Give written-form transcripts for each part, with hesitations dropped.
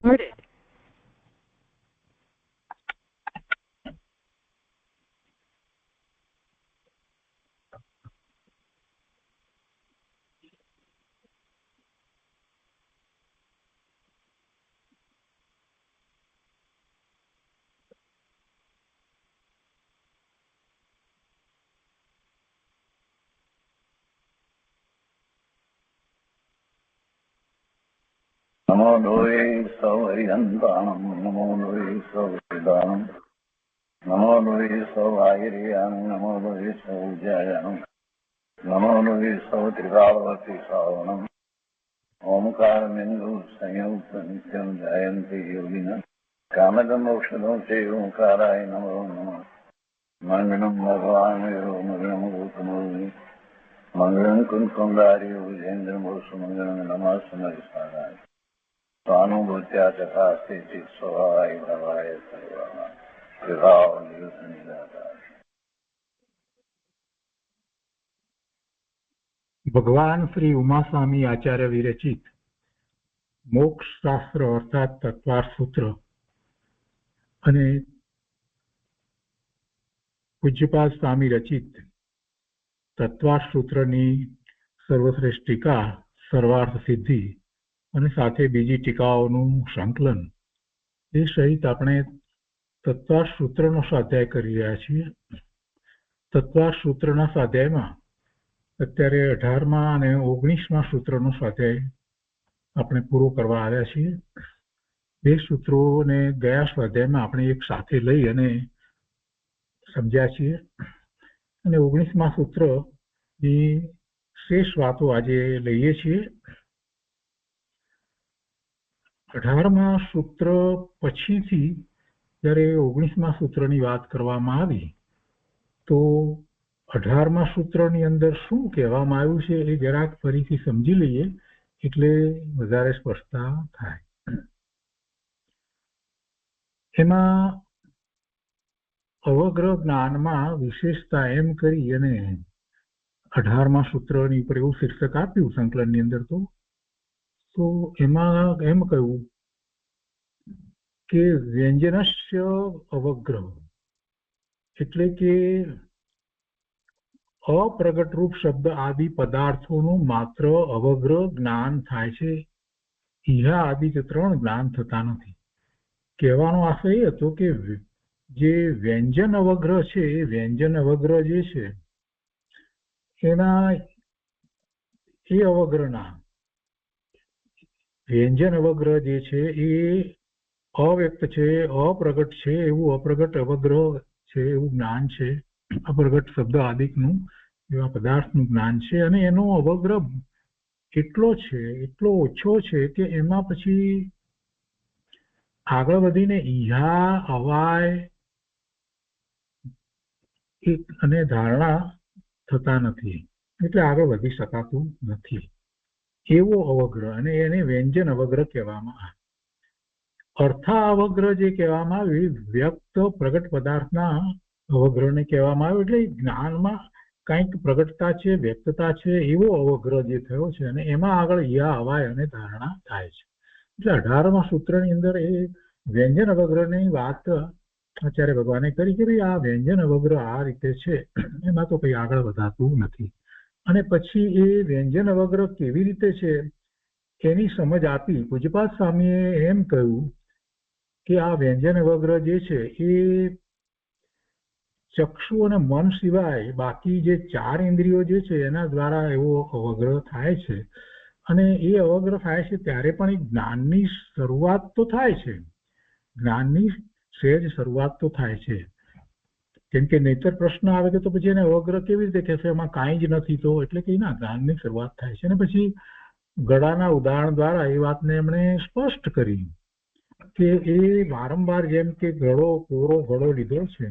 Started. नमो लोये सौहरिहन्तानं नमो लोये सौहृदानं नमो लोये सौभागिर्यानं नमो लोये सौज्यायानं नमो लोये सौत्रिकावती सावनं ओंकारबिन्दु संयुक्त नित्यं जयन्ति योगिनः कामदमोक्षदं चैव ओंकाराय नमो नमः मङ्गलं भगवान् मङ्गलं गौतमोऽग्नि मङ्गलं कुन्कुमधारी विजेन्द्रमोसुमङ्गलं नमः समरिसाराय स्वानुभूत्या चकास्ते चित् स्वभावाय भवाय सर्वाणां विभाव निरुद्ध निराकार। ભગવાન શ્રી ઉમાસ્વામી આચાર્ય વિરચિત મોક્ષ શાસ્ત્ર અર્થાત તત્વાર્થ સૂત્ર અને પૂજ્યપાદ સ્વામી રચિત તત્વાર્થ સૂત્રની સર્વશ્રેષ્ઠ ટીકા સર્વાર્થ સિદ્ધિ અને સાથે બીજી ટીકાઓનું સંકલન એ સહિત આપણે તત્વાર્થ સૂત્રનો સ્વાધ્યાય કરી રહ્યા છીએ. તત્વાર્થ સૂત્રના સ્વાધ્યાયમાં અત્યારે 18મા અને 19મા સૂત્રનો સ્વાધ્યાય આપણે પૂરો કરવા આવ્યા છીએ. બે સૂત્રોને ગયા સ્વાધ્યાયમાં આપણે એક સાથે લઈ અને સમજ્યા છીએ અને 19મા સૂત્રની શેષ વાતો આજે લઈએ છીએ. 18મા સૂત્ર પછીથી જ્યારે 19મા સૂત્રની વાત કરવામાં આવી તો 18મા સૂત્રની અંદર શું કહેવામાં આવ્યું છે એ જરાક ફરીથી સમજી લઈએ એટલે વધારે સ્પષ્ટતા થાય. એમાં અવગ્રહ જ્ઞાનમાં વિશેષતા એમ કરી અને 18મા સૂત્રની ઉપર એવું શીર્ષક આપ્યું સંકલનની અંદર તો એમાં એમ કહ્યું કે વ્યંજનસ્ય અવગ્રહ એટલે કે અપ્રગટ રૂપ શબ્દ આદિ પદાર્થોનું માત્ર અવગ્રહ જ્ઞાન થાય છે. ઈહા આદિ કે 3 જ્ઞાન થતા નથી. કહેવાનો આશય એ હતો કે જે વ્યંજન અવગ્રહ છે એ વ્યંજન અવગ્રહ જે છે એના એ અવગ્રહના વ્યંજન અવગ્રહ જે છે એ અવ્યક્ત છે, અપ્રગટ છે, એવું અપ્રગટ અવગ્રહ છે, એવું જ્ઞાન છે. અપ્રગટ શબ્દ આદિકનું એવા પદાર્થનું જ્ઞાન છે અને એનો અવગ્રહ એટલો છે, એટલો ઓછો છે કે એમાં પછી આગળ વધીને ઈહા, અવાય અને ધારણા થતા નથી, એટલે આગળ વધી શકાતું નથી. એવો અવગ્રહ અને એને વ્યંજન અવગ્રહ કહેવામાં આવે. અર્થા અવગ્રહ જે કહેવામાં આવે વ્યક્ત પ્રગટ પદાર્થના અવગ્રહને કહેવામાં આવે. એટલે જ્ઞાનમાં કંઈક પ્રગટતા છે, વ્યક્તતા છે, એવો અવગ્રહ જે થયો છે અને એમાં આગળ યા, અવાય અને ધારણા થાય છે. એટલે 18મા સૂત્રની અંદર એ વ્યંજન અવગ્રહની વાત આચાર્ય ભગવાને કરી કે ભાઈ આ વ્યંજન અવગ્રહ આ રીતે છે, એમાં તો કંઈ આગળ વધાતું નથી. અને પછી એ વ્યંજન અવગ્રહ કેવી રીતે છે એની સમજ આપી. પૂજ્યપાદ સ્વામીએ એમ કહ્યું કે આ વ્યંજન અવગ્રહ જે છે એ ચક્ષુ અને મન સિવાય બાકી જે 4 ઇન્દ્રિયો જે છે એના દ્વારા એવો અવગ્રહ થાય છે. અને એ અવગ્રહ થાય છે ત્યારે પણ એ જ્ઞાનની શરૂઆત તો થાય છે, જ્ઞાનની સહેજ શરૂઆત તો થાય છે. કેમ કે નહીતર પ્રશ્ન આવે કે તો પછી એને અવગ્રહ કેવી રીતે કહેશે, એમાં કાંઈ જ નથી તો, એટલે કે ના, જ્ઞાનની શરૂઆત થાય છે. અને પછી ગળાના ઉદાહરણ દ્વારા એ વાતને એમણે સ્પષ્ટ કરી કે એ વારંવાર જેમ કે ઘડો, કોરો ઘડો લીધો છે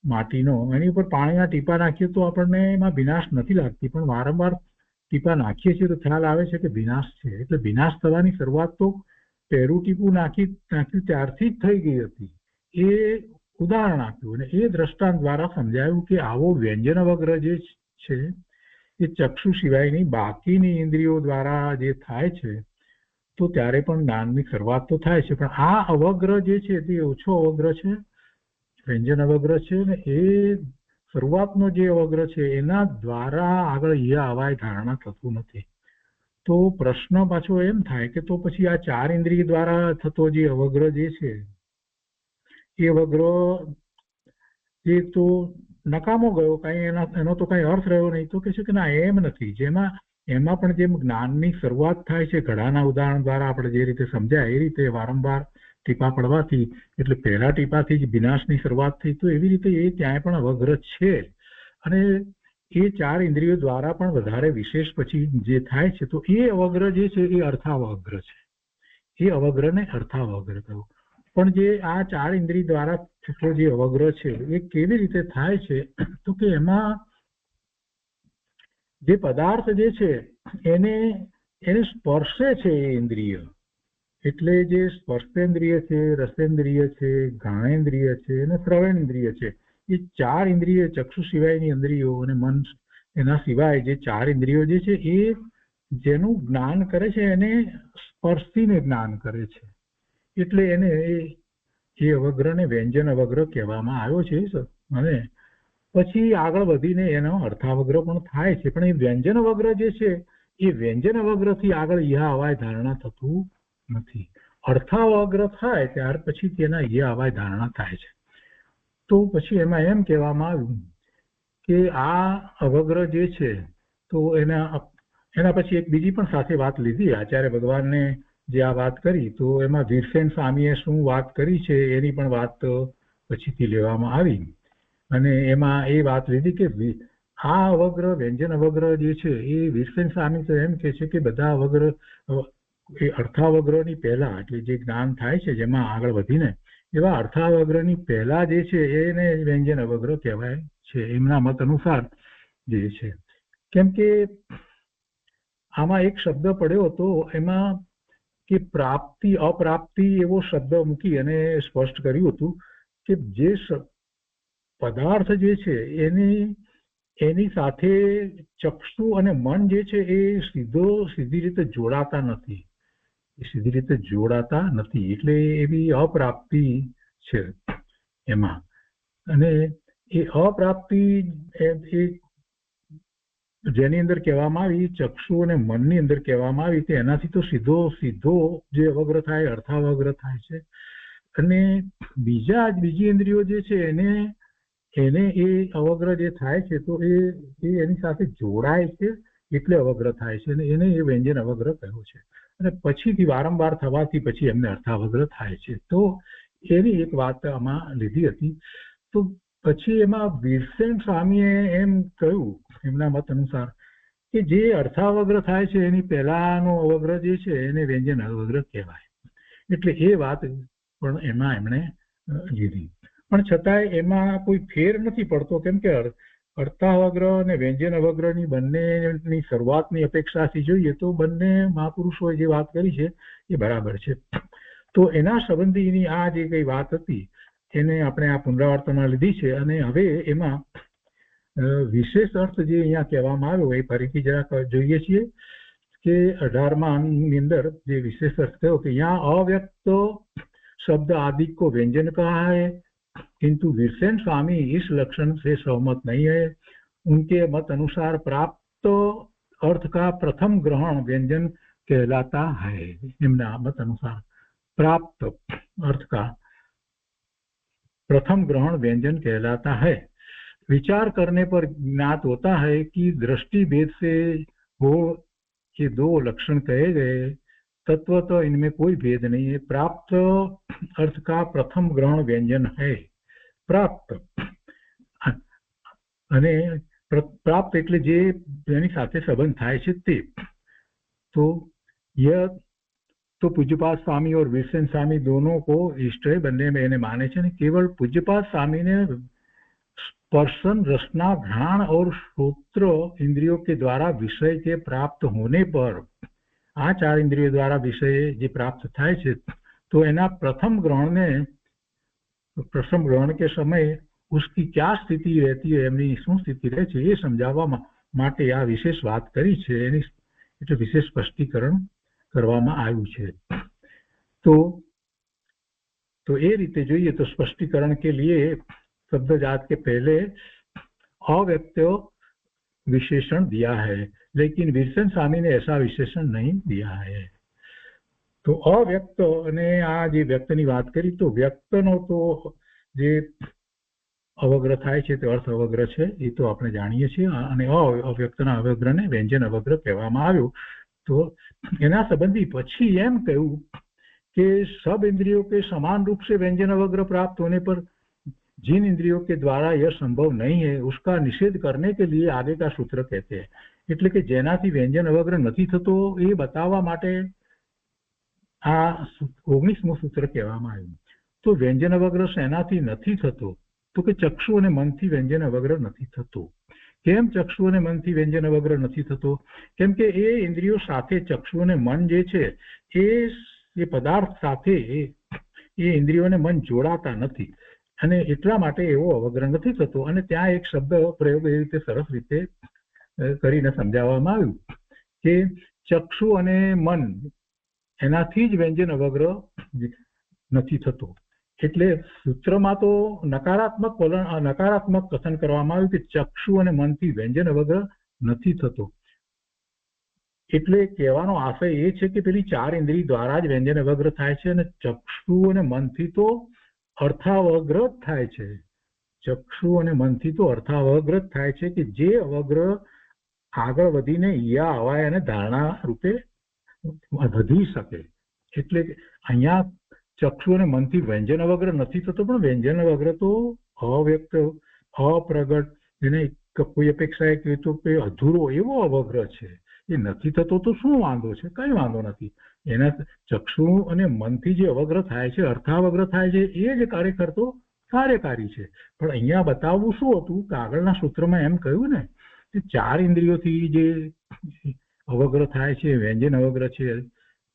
માટીનો, એની ઉપર પાણીના ટીપા નાખીએ તો આપણને એમાં ભીનાશ નથી લાગતી, પણ વારંવાર ટીપા નાખીએ છીએ તો ખ્યાલ આવે છે કે ભીનાશ છે. એટલે ભીનાશ થવાની શરૂઆત તો પહેરું ટીપું નાખ્યું ત્યારથી જ થઈ ગઈ હતી. એ ઉદાહરણ આપ્યું અને એ દ્રષ્ટાંત દ્વારા સમજાયું કે આવો વ્યંજન અવગ્રહ જે છે એ ચક્ષુ સિવાયની બાકીની ઇન્દ્રિયો દ્વારા જે થાય છે તો ત્યારે પણ જ્ઞાનની શરૂઆત તો થાય છે. પણ આ અવગ્રહ જે છે તે ઓછો અવગ્રહ છે, વ્યંજન અવગ્રહ છે, ને એ શરૂઆતનો જે અવગ્રહ છે એના દ્વારા આગળ આવાય ધારણા થતું નથી. તો પ્રશ્ન પાછો એમ થાય કે તો પછી આ 4 ઇન્દ્રિય દ્વારા થતો જે અવગ્રહ જે છે એ અવગ્રહ એ તો નકામો ગયો, કઈ એનો તો કઈ અર્થ રહ્યો નહીં. તો કે છે કે ના, એમ નથી. એમાં પણ જેમ જ્ઞાનની શરૂઆત થાય છે ઘડાના ઉદાહરણ દ્વારા આપણે જે રીતે સમજાય એ રીતે વારંવાર ટીપા પડવાથી, એટલે પહેલા ટીપાથી જ વિનાશની શરૂઆત થઈ, તો એવી રીતે એ ત્યાંય પણ અવગ્રહ છે. અને એ 4 ઇન્દ્રિયો દ્વારા પણ વધારે વિશેષ પછી જે થાય છે તો એ અવગ્રહ જે છે એ અર્થાવગ્રહ છે. એ અવગ્રહને અર્થાવગ્રહ કહ્યું. પણ જે આ 4 ઇન્દ્રિય દ્વારા થતો જે અવગ્રહ છે એ કેવી રીતે થાય છે તો કે એમાં જે પદાર્થ જે છે એને સ્પર્શે છે એ ઇન્દ્રિય. એટલે જે સ્પર્શેન્દ્રિય છે, રસેન્દ્રિય છે, ઘાણેન્દ્રિય છે અને શ્રવણેન્દ્રિય છે, એ 4 ઇન્દ્રિય, ચક્ષુ સિવાયની ઇન્દ્રિયો અને મન એના સિવાય જે 4 ઇન્દ્રિયો જે છે એ જેનું જ્ઞાન કરે છે એને સ્પર્શીને જ્ઞાન કરે છે. એટલે એને એ અવગ્રહને વ્યંજન અવગ્રહ કહેવામાં આવ્યો છે. અને પછી આગળ વધીને એનો અર્થાવગ્રહ પણ થાય છે. પણ એ વ્યંજન અવગ્રહ જે છે એ વ્યંજન અવગ્રહથી આગળ અવાય ધારણા થતું નથી. અર્થાવગ્રહ થાય ત્યાર પછી તેના અવાય ધારણા થાય છે. તો પછી એમાં એમ કહેવામાં આવ્યું કે આ અવગ્રહ જે છે તો એના પછી એક બીજી પણ સાથે વાત લીધી આચાર્ય ભગવાનને જે આ વાત કરી, તો એમાં વીરસેન સ્વામીએ શું વાત કરી છે એની પણ વાત પછીથી લેવામાં આવી. અને એમાં એ વાત લીધી કે આ અવગ્રહ, વ્યંજન અવગ્રહ જે છે એ વીરસેન સ્વામી તો એમ કે છે કે બધા અવગ્રહ એ અર્થાવગ્રહની પહેલા, એટલે જે જ્ઞાન થાય છે જેમાં આગળ વધીને, એવા અર્થાવગ્રહની પહેલા જે છે એને વ્યંજન અવગ્રહ કહેવાય છે એમના મત અનુસાર જે છે. કેમ કે આમાં એક શબ્દ પડ્યો હતો એમાં કે પ્રાપ્તિ અપ્રાપ્તિ એવો શબ્દ મૂકી અને સ્પષ્ટ કર્યું હતું કે જે પદાર્થ જે છે એની સાથે ચક્ષુ અને મન જે છે એ સીધી રીતે જોડાતા નથી. એટલે એવી અપ્રાપ્તિ છે એમાં. અને એ અપ્રાપ્તિ જેની અંદર કહેવામાં આવી, ચક્ષુ અને મનની અંદર કહેવામાં આવી, કે એનાથી તો સીધો જે અવગ્રહ થાય અર્થાવગ્રહ થાય છે. અને બીજી ઇન્દ્રિયો જે છે એને એ અવગ્રહ જે થાય છે તો એ એની સાથે જોડાય છે એટલે અવગ્રહ થાય છે, અને એને એ વ્યંજન અવગ્રહ કહ્યું છે. અને પછીથી વારંવાર થવાથી પછી એમને અર્થાવગ્રહ થાય છે. તો એની એક વાત આમાં લીધી હતી. તો પછી એમાં વીરસેન સ્વામીએ એમ કહ્યું એમના મત અનુસાર કે જે અર્થાવગ્રહ થાય છે એની પહેલાનો અવગ્રહ જે છે એને વ્યંજન અવગ્રહ કહેવાય. એટલે એ વાત પણ એમાં એમણે લીધી. પણ છતાંય એમાં કોઈ ફેર નથી પડતો, કેમ કે અર્થાવગ્રહ અને વ્યંજન અવગ્રહની બંનેની શરૂઆતની અપેક્ષાથી જોઈએ તો બંને મહાપુરુષોએ જે વાત કરી છે એ બરાબર છે. તો એના સંબંધીની આ જે કઈ વાત હતી એને આપણે આ પુનરાવર્તનમાં લીધી છે. અને હવે એમાં વિશેષ અર્થ જે અહીંયા કહેવામાં આવ્યો એ ફરીથી જરાક જોઈએ છીએ કે 18મા અંગની અંદર જે વિશેષ अर्थ થયો कि यहाँ अव्यक्त शब्द आदि को व्यंजन कहा है, किंतु वीरसेन स्वामी इस लक्षण से सहमत नहीं है. उनके मत अनुसार प्राप्त अर्थ का प्रथम ग्रहण व्यंजन कहलाता है. निम्न मत अनुसार प्राप्त अर्थ का प्रथम ग्रहण व्यंजन कहलाता है. विचार करने पर ज्ञात होता है कि दृष्टि भेद से हो ये 2 लक्षण कहे गए, तत्व तो इनमें कोई भेद नहीं है. प्राप्त अर्थ का प्रथम ग्रहण व्यंजन है. प्राप्त અને પ્રાપ્ત એટલે જે જેની સાથે સંબંધ થાય છે તે. तो यह तो पूज्यपाद स्वामी और वीरसेन स्वामी दोनों को इष्ट है, बनने में इन्हें माने छे. केवल पूज्यपाद स्वामी ने स्पर्शन, रसना, घ्राण और श्रोत्र इंद्रियों के द्वारा विषय के प्राप्त होने पर आ 4 इंद्रियों द्वारा विषय जो प्राप्त थाय छे तो एना प्रथम ग्रहण के समय उसकी क्या स्थिति रहती है, एमनी શું સ્થિતિ રહે છે એ સમજાવવા માટે આ વિશેષ વાત કરી છે. એની એટલે વિશેષ સ્પષ્ટીકરણ કરવામાં આવ્યું છે। तो ये रीते જોઈએ तो स्पष्टीकरण के लिए शब्द जात के पहले अव्यक्त विशेषण दिया है, लेकिन विल्सन स्वामी ने ऐसा विशेषण नहीं दिया है। तो अव्यक्त ने आ जे व्यक्तनी बात करी तो व्यक्तनो तो जे अवग्र थाय छे ते अर्थ अवग्र छे ए तो આપણે જાણીએ છીએ અને અવ્યક્તના અવગ્રને વ્યંજન અવગ્ર કહેવામાં આવ્યું। तो એના સંબંધી પછી એમ કહ્યું कि सब इंद्रियों के समान रूप से व्यंजन अवग्र प्राप्त होने पर जिन इंद्रियों के द्वारा यह संभव नहीं है उसका निषेध करने के लिए आगे का सूत्र कहते हैं। એટલે કે જેનાથી વ્યંજન અવગ્ર નથી થતો એ બતાવવા માટે આ 19મું સૂત્ર કહેવામાં આવ્યું। તો વ્યંજન અવગ્ર શેનાથી નથી થતો? તો કે ચક્ષુ અને મનથી વ્યંજન અવગ્ર નથી થતો। કેમ ચક્ષુ અને મનથી વ્યંજન અવગ્ર નથી થતો? કેમ કે એ ઇન્દ્રિયો સાથે ચક્ષુ અને મન જે છે એ પદાર્થ સાથે એ ઇન્દ્રિયોને મન જોડાતા નથી અને એટલા માટે એવો અવગ્રહ નથી થતો। અને ત્યાં એક શબ્દ પ્રયોગ એ રીતે સરસ રીતે કરીને સમજાવવામાં આવ્યું કે ચક્ષુ અને મન એનાથી જ વ્યંજન અવગ્રહ નથી થતો। એટલે સૂત્રમાં તો નકારાત્મક કથન કરવામાં આવ્યું કે ચક્ષુ અને મનથી વ્યંજન અવગ્રહ નથી થતો। એટલે કહેવાનો આશય એ છે કે પેલી 4 ઇન્દ્રિય દ્વારા જ વ્યંજન અવગ્ર થાય છે અને ચક્ષુ અને મનથી તો અર્થાવગ્ર જ થાય છે। ચક્ષુ અને મનથી તો અર્થાવગ્ર જ થાય છે કે જે અવગ્ર આગળ વધીને ઈયા અવાય અને ધારણા રૂપે વધી શકે। એટલે અહીંયા ચક્ષુ અને મનથી વ્યંજન અવગ્ર નથી થતો, પણ વ્યંજન અવગ્ર તો અવ્યક્ત અપ્રગટ એને કોઈ અપેક્ષાએ કહે તો કે અધૂરો એવો અવગ્રહ છે। એ નથી થતો તો શું વાંધો છે? કઈ વાંધો નથી। એના ચક્ષુ અને મનથી જે અવગ્રહ થાય છે અર્થાવગ્રહ થાય છે એ જ ખરેખર તો કાર્યકારી છે। પણ અહીંયા બતાવવું શું હતું કે આગળના સૂત્રમાં એમ કહ્યું ને કે 4 ઇન્દ્રિયોથી જે અવગ્રહ થાય છે વ્યંજન અવગ્રહ છે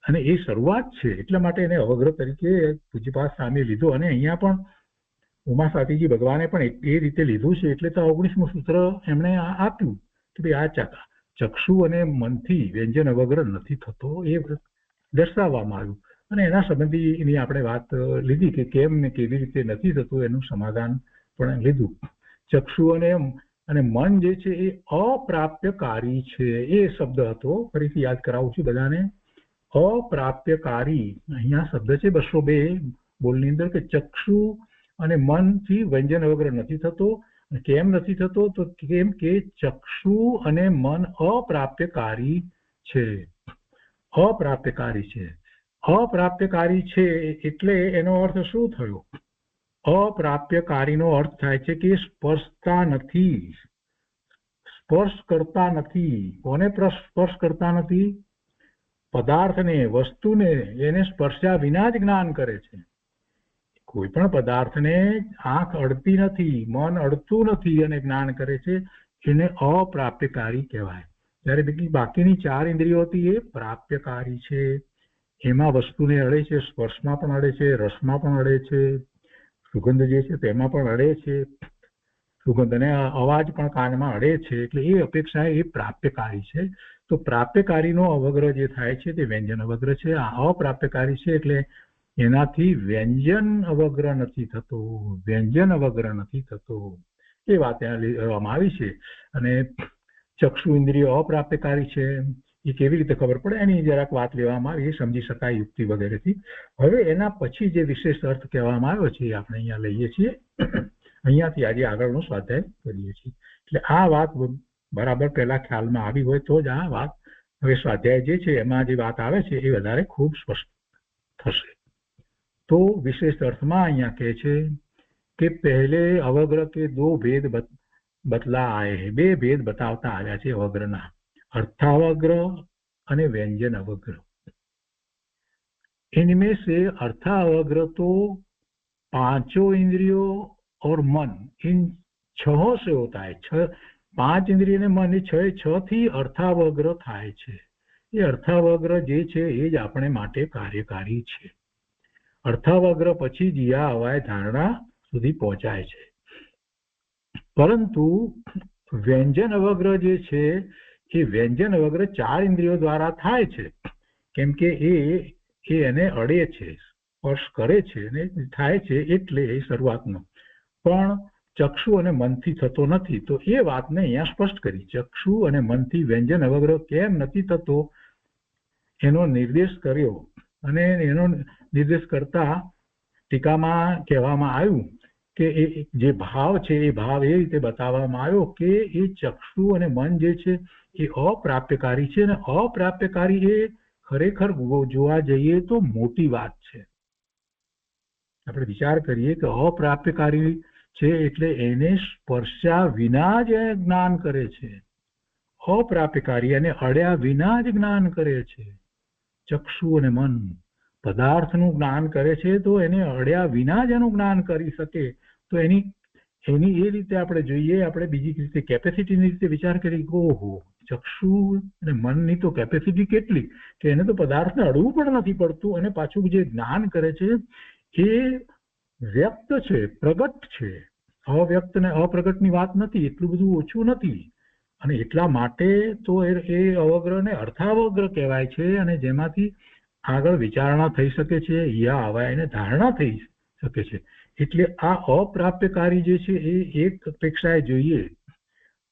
અને એ શરૂઆત છે એટલા માટે એને અવગ્રહ તરીકે પૂજ્યપાદ સ્વામીએ લીધો। અને અહીંયા પણ ઉમા સાતીજી ભગવાને પણ એ રીતે લીધું છે। એટલે તો 19મું સૂત્ર એમણે આપ્યું કે ભાઈ આ ચક્ષુ અને મનથી વ્યંજન અવગ્રહ નથી થતો એ દર્શાવવામાં આવ્યું। અને એના સંબંધીની આપણે વાત લીધી કે કેમ ને કેવી રીતે નથી થતું એનું સમાધાન પણ લીધું। ચક્ષુ અને મન જે છે એ અપ્રાપ્યકારી છે એ શબ્દ હતો। ફરીથી યાદ કરાવું છું બધાને। અપ્રાપ્યકારી અહીંયા શબ્દ છે 202 બોલની અંદર કે ચક્ષુ અને મનથી વ્યંજન અવગ્રહ નથી થતો। કેમ નથી થતો? તો કેમ કે ચક્ષુ અને મન અપ્રાપ્યકારી છે। અપ્રાપ્યકારી છે। અપ્રાપ્યકારી છે એટલે એનો અર્થ શું થયો? અપ્રાપ્યકારીનો અર્થ થાય છે કે સ્પર્શતા નથી, સ્પર્શ કરતા નથી। કોને સ્પર્શ કરતા નથી? પદાર્થને, વસ્તુને એને સ્પર્શ્યા વિના જ જ્ઞાન કરે છે। કોઈ પણ પદાર્થને આંખ અડતી નથી, મન અડતું નથી અને જ્ઞાન કરે છે એને અપ્રાપ્યકારી કહેવાય। જ્યારે બાકીની 4 ઇન્દ્રિયો હતી એ પ્રાપ્યકારી છે। એમાં વસ્તુને અડે છે, સ્પર્શમાં પણ અડે છે, રસમાં પણ અડે છે, સુગંધ જે છે તેમાં પણ અડે છે, સુગંધ અને અવાજ પણ કાનમાં અડે છે। એટલે એ અપેક્ષા એ પ્રાપ્યકારી છે। તો પ્રાપ્યકારીનો અવગ્રહ જે થાય છે તે વ્યંજન અવગ્રહ છે। આ અપ્રાપ્યકારી છે એટલે એનાથી વ્યંજન અવગ્રહ નથી થતો, વ્યંજન અવગ્રહ નથી થતો એ વાત ત્યાં લેવામાં આવી છે। અને ચક્ષુ ઇન્દ્રિય અપ્રાપ્યકારી છે એ કેવી રીતે ખબર પડે એની જરાક વાત લેવામાં આવી, એ સમજી શકાય યુક્તિ વગેરેથી। હવે એના પછી જે વિશેષ અર્થ કહેવામાં આવ્યો છે એ આપણે અહીંયા લઈએ છીએ। અહીંયાથી આજે આગળનો સ્વાધ્યાય કરીએ છીએ। એટલે આ વાત બરાબર પહેલા ખ્યાલમાં આવી હોય તો જ આ વાત હવે સ્વાધ્યાય જે છે એમાં જે વાત આવે છે એ વધારે ખૂબ સ્પષ્ટ થશે। तो विशेष अर्थ में अहियां कहे छे कि पहले अवग्रह के 2 भेद बतला आए हैं। 2 भेद बतावता आया छे अवग्रहना, अर्थावग्रह अने व्यंजन अवग्रह। इनमें से अर्थावग्रह तो 5 इंद्रियों और मन इन 6 से होता है। 5 इंद्रिय ने मन 6 थी अर्थावग्रह थाय छे। ये अर्थावग्रह जे छे ए ज आपणे माटे कार्यकारी छे। अर्थावग्रह पछी जिया अवाय धारणा सुधी पहोंचाय छे। परंतु व्यंजन अवग्रह जे छे ए व्यंजन अवग्रह 4 इंद्रियों द्वारा थाय छे। કેમ કે એ એને અડે છે, સ્પર્શ કરે છે અને થાય છે એટલે એ શરૂઆતનો. પણ ચક્ષુ અને મનથી થતો નથી. તો એ વાતને અહીંયા સ્પષ્ટ કરી. ચક્ષુ અને મનથી વ્યંજન અવગ્રહ કેમ નથી થતો એનો નિર્દેશ કર્યો. અને એનો નિર્દેશ કરતા ટીકામાં કહેવામાં આવ્યું કે એ જે ભાવ છે એ ભાવ એ રીતે બતાવવામાં આવ્યો કે એ ચક્ષુ અને મન જે છે એ અપ્રાપ્યકારી છે. અને અપ્રાપ્યકારી એ ખરેખર જોવા જઈએ તો મોટી વાત છે. આપણે વિચાર કરીએ કે અપ્રાપ્યકારી છે એટલે એને સ્પર્શ્યા વિના જ જ્ઞાન કરે છે. અપ્રાપ્યકારી અને અડ્યા વિના જ જ્ઞાન કરે છે. ચક્ષુ અને મન પદાર્થનું જ્ઞાન કરે છે તો એને અડ્યા વિના જ એનું જ્ઞાન કરી શકે. તો એની એ રીતે આપણે જોઈએ, આપણે બીજી રીતે કેપેસિટીની રીતે વિચાર કરીએ કે ઓહો, ચક્ષુ અને મનની તો કેપેસિટી કેટલી કે એને તો પદાર્થને અડવું પણ નથી પડતું. અને પાછું જે જ્ઞાન કરે છે એ વ્યક્ત છે, પ્રગટ છે. અવ્યક્ત ને અપ્રગટની વાત નથી, એટલું બધું ઓછું નથી. અને એટલા માટે તો એ અવગ્રહને અર્થાવગ્રહ કહેવાય છે. અને જેમાંથી આગળ વિચારણા થઈ શકે છે, યા હવાઈને ધારણા થઈ શકે છે. એટલે આ અપ્રાપ્યકારી જે છે એ એક અપેક્ષાએ જોઈએ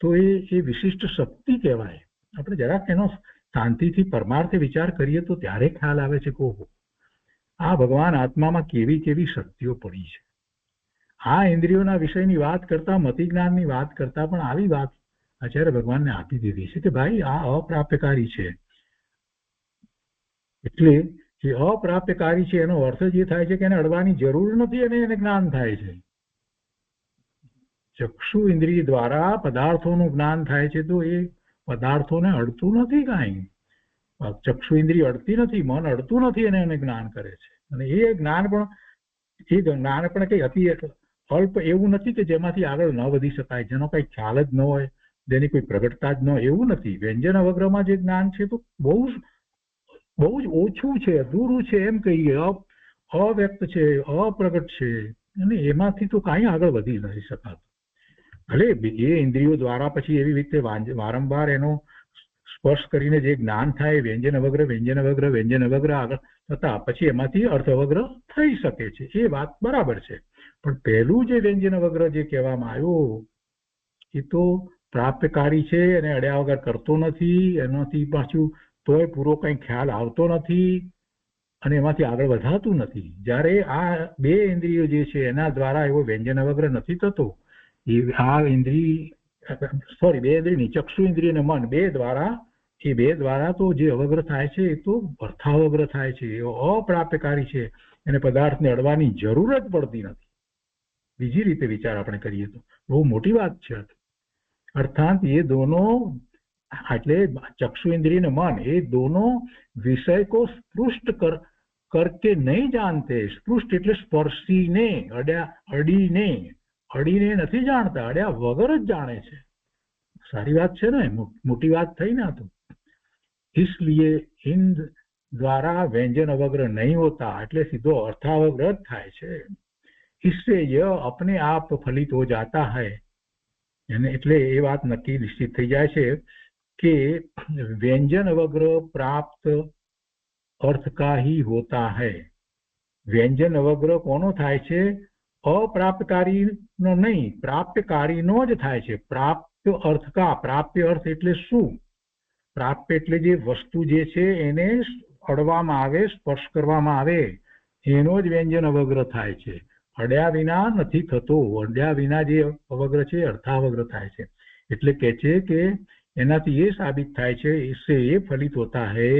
તો એ વિશિષ્ટ શક્તિ કહેવાય. આપણે જરાક એનો શાંતિથી પરમાર્થે વિચાર કરીએ તો ત્યારે ખ્યાલ આવે છે કે ઓહો, આ ભગવાન આત્મામાં કેવી કેવી શક્તિઓ પડી છે. આ ઇન્દ્રિયોના વિષયની વાત કરતા, મતિ જ્ઞાનની વાત કરતા પણ આવી વાત આચાર્ય ભગવાનને આપી દીધી છે કે ભાઈ આ અપ્રાપ્યકારી છે. એટલે એ અપ્રાપ્યકારી છે એનો અર્થ જ એ થાય છે કે એને અડવાની જરૂર નથી અને એને જ્ઞાન થાય છે. ચક્ષુ ઇન્દ્રિય દ્વારા પદાર્થોનું જ્ઞાન થાય છે તો એ પદાર્થોને અડતું નથી. કાંઈ ચક્ષુ ઇન્દ્રિય અડતી નથી, મન અડતું નથી અને એને જ્ઞાન કરે છે. અને એ જ્ઞાન પણ કઈ અતિ અલ્પ એવું નથી કે જેમાંથી આગળ ન વધી શકાય, જેનો કઈ ખ્યાલ જ ન હોય, જેની કોઈ પ્રગટતા જ ન હોય, એવું નથી. વ્યંજન અવગ્રહમાં જે જ્ઞાન છે તો બહુ જ ઓછું છે, અધૂરું છે એમ કહીએ, અવ્યક્ત છે, અપ્રગટ છે. અને એમાંથી તો કાંઈ આગળ વધી નથી શકાતું. ભલે એ ઇન્દ્રિયો દ્વારા પછી એવી રીતે વારંવાર એનો સ્પર્શ કરીને જે જ્ઞાન થાય, વ્યંજન અવગ્રહ આગળ થતા પછી એમાંથી અર્થ અવગ્રહ થઈ શકે છે. એ વાત બરાબર છે. પણ પહેલું જે વ્યંજન અવગ્રહ જે કહેવામાં આવ્યો એ તો પ્રાપ્યકારી છે અને અડ્યા વગર કરતો નથી. એનાથી પાછું તોય પૂરો કઈ ખ્યાલ આવતો નથી અને એમાંથી આગળ વધાતું નથી. જ્યારે આ બે ઇન્દ્રિયો જે છે એના દ્વારા એવો વ્યંજન અવગ્રહ નથી થતો. આ બે ઇન્દ્રિય, ચક્ષુ ઇન્દ્રિય અને મન બે દ્વારા તો જે અવગ્રહ થાય છે એ તો અર્થાવગ્રહ થાય છે. એ અપ્રાપ્યકારી છે, એને પદાર્થને અડવાની જરૂર જ પડતી નથી. બીજી રીતે વિચાર આપણે કરીએ તો બહુ મોટી વાત છે. अर्थात ये दोनों, એટલે चक्षु इंद्रिय ने मन, ये दोनों विषय को स्पृष्ट करके नहीं जानते. स्पृष्ट એટલે સ્પર્શીને, અડીને નથી જાણતા, અડ્યા વગર જ જાણે છે. સારી વાત છે ને, મોટી વાત થઈ ને. તો इसलिए इन द्वारा व्यंजन अवग्रह नहीं होता, એટલે સીધો અર્થાવગ્રહ થાય છે. इससे यह अपने आप फलित हो जाता है. એટલે એ વાત નક્કી નિશ્ચિત થઈ જાય છે કે व्यंजन अवग्रह प्राप्त अर्थ का ही होता है. व्यंजन अवग्रह કોનો થાય છે? અપ્રાપ્યકારી નો નહીં, પ્રાપ્યકારીનો જ થાય છે. પ્રાપ્ત અર્થ કા, પ્રાપ્ય અર્થ એટલે શું? પ્રાપ્ય એટલે જે વસ્તુ જે છે એને અડવામાં આવે, સ્પર્શ કરવામાં આવે, એનો જ વ્યંજન અવગ્રહ થાય છે. અડ્યા વિના નથી થતો. અડ્યા વિના જે અવગ્રહ છે અર્થાવગ્રહ થાય છે. એટલે કે છે કે એનાથી એ સાબિત થાય છે, इससे ये फलित होता है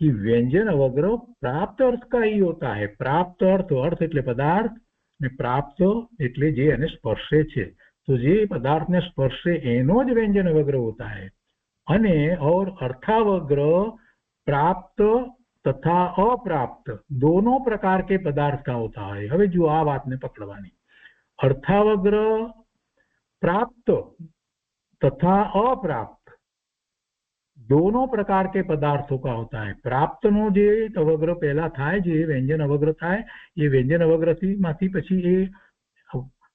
कि व्यंजन अवग्रह प्राप्त अर्थ का ही होता है. प्राप्त अर्थ એટલે પદાર્થ ને પ્રાપ્ત એટલે જે એને સ્પર્શે છે. તો જે પદાર્થને સ્પર્શે એનો જ વ્યંજન અવગ્રહ હોતા है. અને और अर्थावग्रह प्राप्त तथा अप्राप्त दोनों प्रकार के पदार्थ का होता है. હવે જો આ વાતને પકડવાની, अर्थावग्रह प्राप्त तथा अप्राप्त दोनों प्रकार के पदार्थों का होता है. प्राप्त नो जे अवग्रह पहला थाय, जे व्यंजन अवग्रह थाय, ये व्यंजन अवग्रह मांथी पछी ए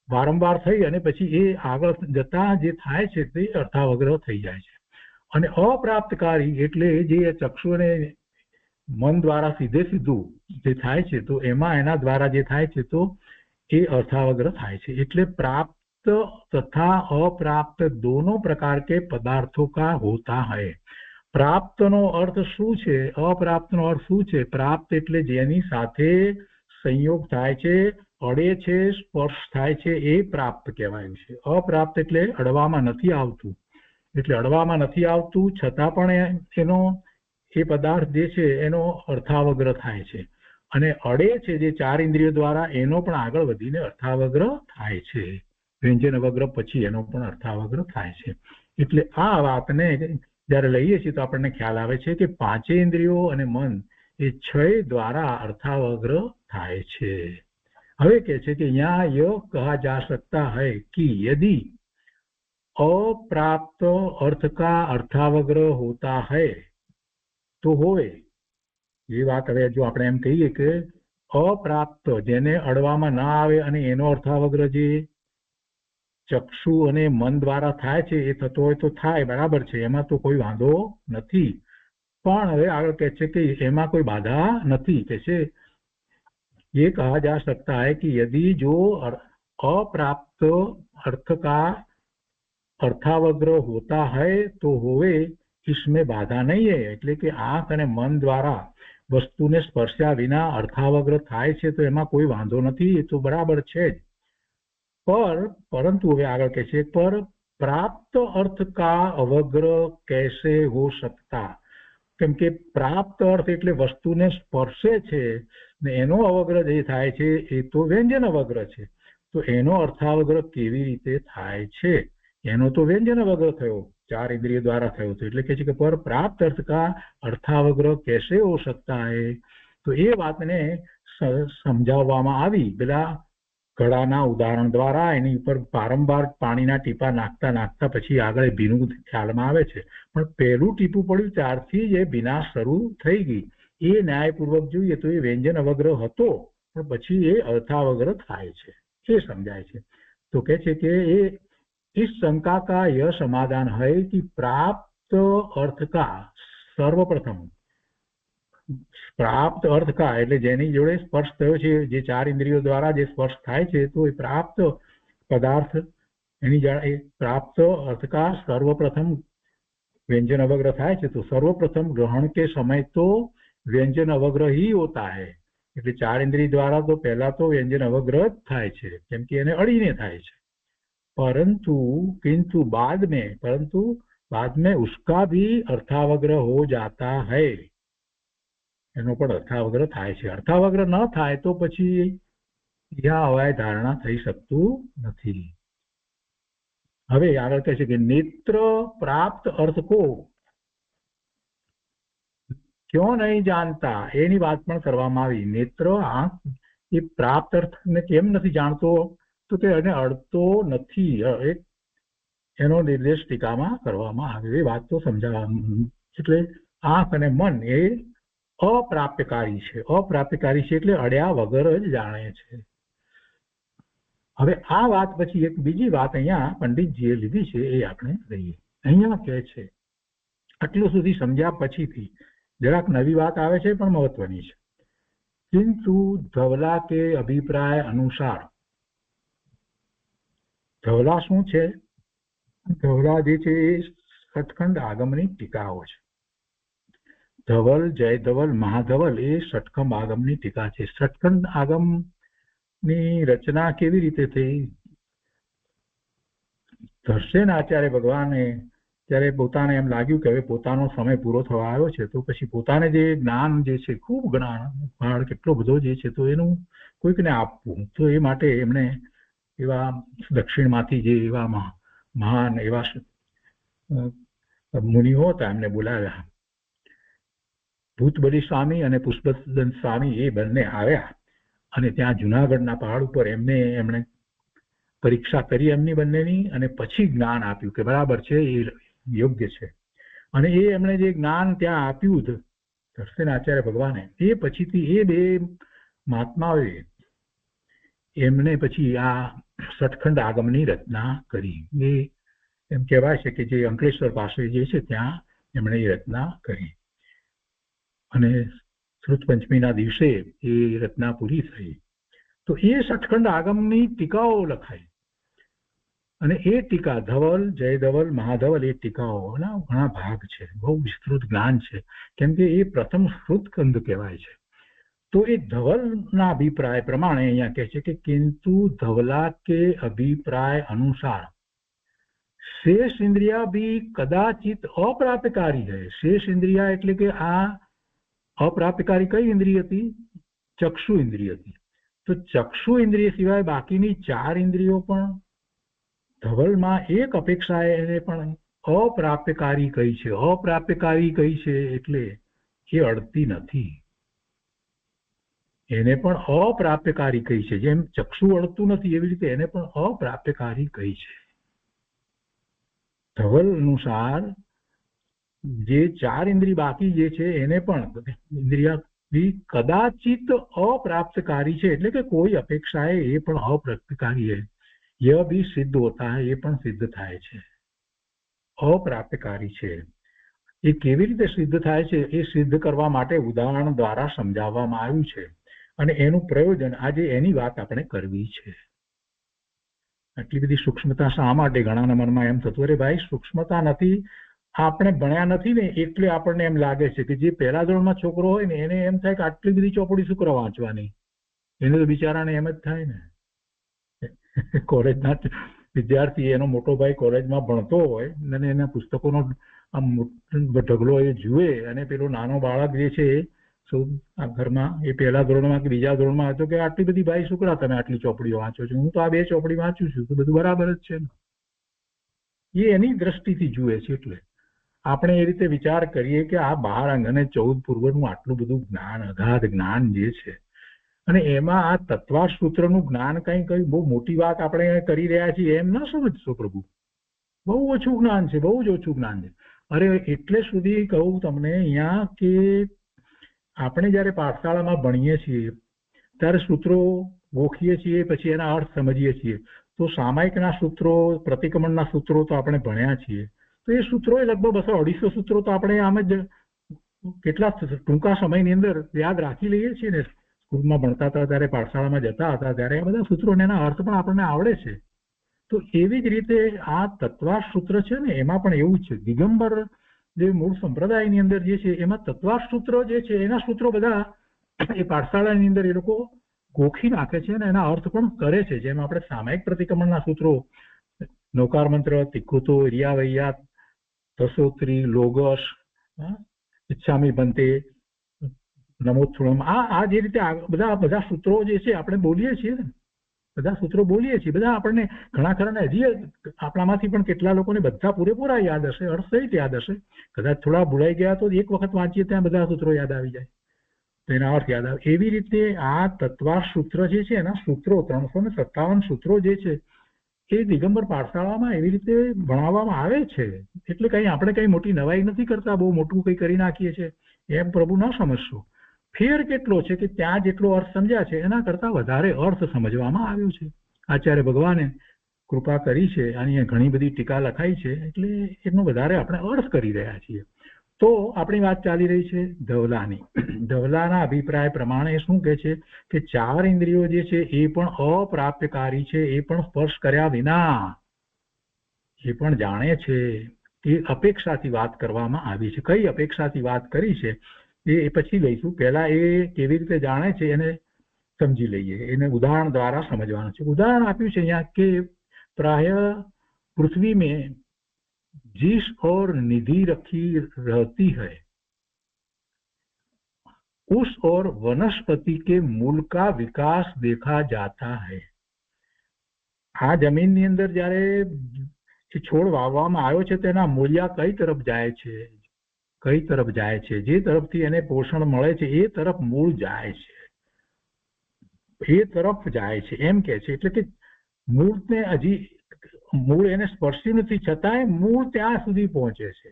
वारंवार थई अने पछी ए आगळ जता जे थाय छे ते अर्थावग्रह थई जाय छे. અને અપ્રાપ્તકારી એટલે જે ચક્ષુ અને મન દ્વારા સીધું જે થાય છે તો એમાં એના દ્વારા જે થાય છે તો એ अर्थावग्र થાય છે. એટલે प्राप्त तथा अप्राप्त दोनों प्रकार के पदार्थों का होता है. प्राप्त નો અર્થ શું છે, અપ્રાપ્ત નો અર્થ શું છે? પ્રાપ્ત એટલે જેની સાથે સંયોગ થાય છે, અડે છે, સ્પર્શ થાય છે, એ પ્રાપ્ત કહેવાયું છે. અપ્રાપ્ત એટલે અડવામાં નથી આવતું, એટલે અડવામાં નથી આવતું છતાં પણ એનો એ પદાર્થ જે છે એનો અર્થાવગ્ર થાય છે. અને અડે છે જે ચાર ઇન્દ્રિયો દ્વારા એનો પણ આગળ વધીને અર્થાવગ્ર થાય છે. વ્યંજન અવગ્ર પછી એનો પણ અર્થાવગ્ર થાય છે. એટલે આ વાતને જયારે લઈએ છીએ તો આપણને ખ્યાલ આવે છે કે પાંચે ઇન્દ્રિયો અને મન એ છ દ્વારા અર્થાવગ્ર થાય છે. હવે કે છે કે यहाँ यह कहा जा सकता है कि यदि अप्राप्त अर्थ का अर्थावग्र होता है तो होवे. ये વાત હવે જો આપણે એમ કહીએ કે અપ્રાપ્ત જેને અડવામાં ના આવે અને એનો અર્થાવગ્ર જે ચક્ષુ અને મન દ્વારા થાય છે એ થતો હોય તો થાય, બરાબર છે, એમાં તો કોઈ વાંધો નથી. પણ હવે આગળ કહે છે કે એમાં કોઈ બાધા નથી. કે છે ये कहा जा सकता है कि यदि जो अप्राप्त अर्थ का अर्थावग्र होता है तो होवे, इसमें बाधा नहीं है. એટલે કે આંખ અને મન દ્વારા વસ્તુને સ્પર્શ્યા વિના અર્થાવગ્ર થાય છે તો એમાં કોઈ વાંધો નથી, એ તો બરાબર છે જ. परंतु હવે આગળ કહે છે पर प्राप्त अर्थ का अवग्र कैसे हो सकता. કેમ કે પ્રાપ્ત અર્થ એટલે વસ્તુને સ્પર્શે છે ને એનો અવગ્ર જે થાય છે એ તો વ્યંજન અવગ્ર છે, તો એનો અર્થાવગ્ર કેવી રીતે થાય છે? એનો તો વ્યંજન અવગ્ર થયો, ચાર ઇન્દ્રિય દ્વારા થયો હતો. એટલે કે છે કે પર પ્રાપ્ત अर्थ का अर्थावग्र कैसे हो सकता है. તો એ વાતને સમજાવવામાં આવી પેલા ઘડાના ઉદાહરણ દ્વારા. એની ઉપર વારંવાર પાણીના ટીપા નાખતા નાખતા પછી આગળ ભીનું ખ્યાલમાં આવે છે. પણ પહેલું ટીપું પડ્યું ત્યારથી જ એ ભીનાશ શરૂ થઈ ગઈ. એ ન્યાયપૂર્વક જોઈએ તો એ વ્યંજન અવગ્ર હતો, પણ પછી એ અર્થાવગ્ર થાય છે, એ સમજાય છે. તો કે છે કે એ इस शंका का यह समाधान है कि प्राप्त अर्थ का सर्वप्रथम प्राप्त अर्थ का એટલે જેની જોડે સ્પર્શ થયો છે, જે ચાર ઇન્દ્રિયો દ્વારા જે સ્પર્શ થાય છે તો એ પ્રાપ્ત પદાર્થ એની प्राप्त अर्थ का सर्वप्रथम व्यंजन अवग्र થાય છે. તો सर्वप्रथम ग्रहण के समय तो व्यंजन अवग्र ही होता है. એટલે ચાર ઇન્દ્રિય દ્વારા તો પહેલા તો વ્યંજન અવગ્ર જ થાય છે, કેમ કે એને અડીને થાય છે. परंतु बाद में उसका भी अर्थावग्र हो जाता है. એનો પણ અર્થાવગ્ર થાય છે. અર્થાવગ્ર ન થાય તો પછી યા હવાય ધારણા થઈ શકતું નથી. હવે આગળ કહે છે કે नेत्र प्राप्त अर्थ को क्यों नहीं जानता એની વાત પણ કરવામાં આવી. નેત્ર આંખ એ પ્રાપ્ત અર્થને કેમ નથી જાણતો, તો કે એને અડતો નથી, એનો નિર્દેશ ટીકામાં કરવામાં આવ્યો. એ વાત તો સમજાવવા. એટલે આંખ અને મન એ અપ્રાપ્યકારી છે. અપ્રાપ્યકારી છે એટલે અડ્યા વગર જ જાણે છે. હવે આ વાત પછી એક બીજી વાત અહીંયા પંડિતજીએ લીધી છે, એ આપણે લઈએ. અહીંયા કહે છે આટલું સુધી સમજ્યા પછીથી જરાક નવી વાત આવે છે પણ મહત્વની છે. किंतु धवला के अभिप्राय अनुसार ધવલા શું છે? ધવલા જે છે એ સટખંડ આગમની ટીકાઓ છે. ધવલ, જયધવલ, મહાધવલ એ સટખંડ આગમની ટીકા છે. સટખંડ આગમની રચના કેવી રીતે થઈ? ધર્ષેન આચાર્ય ભગવાને ત્યારે પોતાને એમ લાગ્યું કે હવે પોતાનો સમય પૂરો થવા આવ્યો છે, તો પછી પોતાને જે જ્ઞાન જે છે, ખૂબ જ્ઞાન ભાળ કેટલો બધો જે છે, તો એનું કોઈકને આપવું. તો એ માટે એમણે એવા દક્ષિણમાંથી જે એવા મહાન એવા મુનિઓ હતા એમને બોલાવ્યા. ભૂતબલી સ્વામી અને પુષ્પદંત સ્વામી એ બંને આવ્યા અને ત્યાં જુનાગઢના પહાડ ઉપર એમણે પરીક્ષા કરી એમની બંનેની, અને પછી જ્ઞાન આપ્યું કે બરાબર છે, એ યોગ્ય છે. અને એ એમણે જે જ્ઞાન ત્યાં આપ્યું દર્શન આચાર્ય ભગવાને, એ પછીથી એ બે મહાત્માઓએ એમણે પછી આ સટખંડ આગમની રચના કરી. એ એમ કહેવાય છે કે જે અંકલેશ્વર પાસે જે છે ત્યાં એમણે એ રચના કરી. અને શ્રુત પંચમીના દિવસે એ રચના પૂરી થઈ. તો એ સચખંડ આગમની ટીકાઓ લખાઈ અને એ ટીકા ધવલ, જયધવલ, મહાધવલ એ ટીકાઓના ઘણા ભાગ છે, બહુ વિસ્તૃત જ્ઞાન છે, કેમ કે એ પ્રથમ શ્રુતસ્કંદ કહેવાય છે. તો એ ધવલના અભિપ્રાય પ્રમાણે અહીંયા કહે છે કે કિંતુ ધવલા કે અભિપ્રાય અનુસાર शेष इंद्रिया भी कदाचित अप्राप्यकारी है. शेष इंद्रिया એટલે કે આ અપ્રાપ્યકારી કઈ ઇન્દ્રિય હતી? ચક્ષુ ઇન્દ્રિય હતી. તો ચક્ષુ ઇન્દ્રિય સિવાય બાકીની 4 ઇન્દ્રિયો પણ ધવલમાં એક અપેક્ષાએ એને પણ અપ્રાપ્યકારી કહી છે. અપ્રાપ્યકારી કહી છે એટલે એ અડતી નથી, એને પણ અપ્રાપ્યકારી કહી છે. જેમ ચક્ષુ અડતું નથી એવી રીતે એને પણ અપ્રાપ્યકારી કહી છે. ધવલ અનુસાર જે 4 ઇન્દ્રિય બાકી જે છે એને પણ ઇન્દ્રિયા भी कदाचित अप्राप्तकारी છે, એટલે કે કોઈ અપેક્ષાએ એ પણ અપ્રાપ્તकारी है. यह भी सिद्ध होता है, એ પણ સિદ્ધ થાય છે. અપ્રાપ્તकारी છે એ કેવી રીતે સિદ્ધ થાય છે એ સિદ્ધ કરવા માટે ઉદાહરણ દ્વારા સમજાવવામાં આવ્યું છે અને એનું પ્રયોજન આજે એની વાત આપણે કરવી છે. આટલી બધી સૂક્ષ્મતા શા માટે? ઘણાના મનમાં એમ થતું અરે ભાઈ સૂક્ષ્મતા નથી, આપણે ભણ્યા નથી ને એટલે આપણને એમ લાગે છે કે જે પહેલા ધોરણમાં છોકરો હોય ને એને એમ થાય કે આટલી બધી ચોપડી શું કરવા વાંચવાની, એને તો બિચારાને એમ જ થાય ને. કોલેજના વિદ્યાર્થી એનો મોટો ભાઈ કોલેજમાં ભણતો હોય અને એના પુસ્તકોનો આમ ઢગલો એ જુએ અને પેલો નાનો બાળક જે છે સૌ આ ઘરમાં એ પહેલા ધોરણમાં કે બીજા ધોરણમાં હતો કે આટલી બધી ભાઈ શું કરવા તમે આટલી ચોપડીઓ વાંચો છો? હું તો આ 2 ચોપડી વાંચું છું, તો બધું બરાબર જ છે ને. એ એની દ્રષ્ટિથી જુએ છે. એટલે આપણે એ રીતે વિચાર કરીએ કે આ 12 અંગ અને 14 પૂર્વનું આટલું બધું જ્ઞાન, અગાધ જ્ઞાન જે છે અને એમાં આ તત્વાર્થ સૂત્રનું જ્ઞાન કઈ બહુ મોટી વાત આપણે કરી રહ્યા છીએ એમ ન સમજશો પ્રભુ. બહુ ઓછું જ્ઞાન છે, બહુ જ ઓછું જ્ઞાન છે. અરે એટલે સુધી કહું તમને અહીંયા કે આપણે જયારે પાઠશાળામાં ભણીએ છીએ ત્યારે સૂત્રો ગોખીએ છીએ, પછી એના અર્થ સમજીએ છીએ. તો સામાયિકના સૂત્રો, પ્રતિક્રમણના સૂત્રો તો આપણે ભણ્યા છીએ, તો એ સૂત્રો એ લગભગ 200-250 સૂત્રો તો આપણે આમ જ કેટલા ટૂંકા સમયની અંદર યાદ રાખી લઈએ છીએ ને. સ્કૂલમાં ભણતા હતા ત્યારે, પાઠશાળામાં જતા હતા ત્યારે આ બધા સૂત્રો એના અર્થ પણ આપણને આવડે છે. તો એવી જ રીતે આ તત્વાર્થ સૂત્ર છે ને એમાં પણ એવું જ છે. દિગંબર જે મૂળ સંપ્રદાયની અંદર જે છે એમાં તત્વાર્થ સૂત્ર જે છે એના સૂત્રો બધા એ પાઠશાળાની અંદર એ લોકો ગોખી નાખે છે અને એના અર્થ પણ કરે છે. જેમ આપણે સામાયિક પ્રતિક્રમણના સૂત્રો નૌકાર મંત્ર, તિક્કુતો, ઇરિયાવૈયા, દશોત્રી, લોગસ, ઇચ્છામી બંતે, નમોત્થુણમ, આ જે રીતે બધા સૂત્રો જે છે આપણે બોલીએ છીએ ને, બધા સૂત્રો બોલીએ છીએ, બધા આપણને ઘણા ખરાને હજી આપણામાંથી પણ કેટલા લોકોને બધા પૂરેપૂરા યાદ હશે, અર્થ સહિત યાદ હશે. કદાચ થોડા ભૂલાઈ ગયા તો એક વખત વાંચીએ ત્યાં બધા સૂત્રો યાદ આવી જાય, તો એના અર્થ યાદ આવે. એવી રીતે આ તત્વાર્થ સૂત્ર જે છે એના સૂત્રો 357 સૂત્રો જે છે એ દિગંબર પાઠશાળામાં એવી રીતે ભણાવવામાં આવે છે. એટલે આપણે કઈ મોટી નવાઈ નથી કરતા, બહુ મોટું કઈ કરી નાખીએ છીએ એમ પ્રભુ ન સમજશો. ફેર કેટલો છે કે ત્યાં જેટલો અર્થ સમજ્યા છે એના કરતા વધારે અર્થ સમજવામાં આવ્યો છે. આચાર્ય ભગવાને કૃપા કરી છે, આની ઘણી બધી ટીકા લખાઈ છે, એટલે એનો વધારે આપણે અર્થ કરી રહ્યા છીએ. તો આપણી વાત ચાલી રહી છે ધવલાની. ધવલાના અભિપ્રાય પ્રમાણે શું કહે છે કે 4 ઇન્દ્રિયો જે છે એ પણ અપ્રાપ્યકારી છે, એ પણ સ્પર્શ કર્યા વિના એ પણ જાણે છે. એ અપેક્ષાથી વાત કરવામાં આવી છે. કઈ અપેક્ષાથી વાત કરી છે એ પછી લઈશું. પહેલા એ કેવી રીતે જાણે છે એને સમજી લઈએ, એને ઉદાહરણ દ્વારા સમજવાનું છે. ઉદાહરણ આપ્યું છે અહીંયા કે પ્રાય પૃથ્વી में जिस और निधि रखी रहती है उस और वनस्पति के मूल का विकास देखा जाता है. આ જમીનની અંદર જયારે છોડ વાવવામાં આવ્યો છે તેના મૂળિયા કઈ તરફ જાય છે, કઈ તરફ જાય છે, જે તરફથી એને પોષણ મળે છે એ તરફ મૂળ જાય છે, એ તરફ જાય છે એમ કે છે. એટલે કે મૂળને હજી મૂળ એને સ્પર્શ્યું નથી છતાંય મૂળ ત્યાં સુધી પહોંચે છે.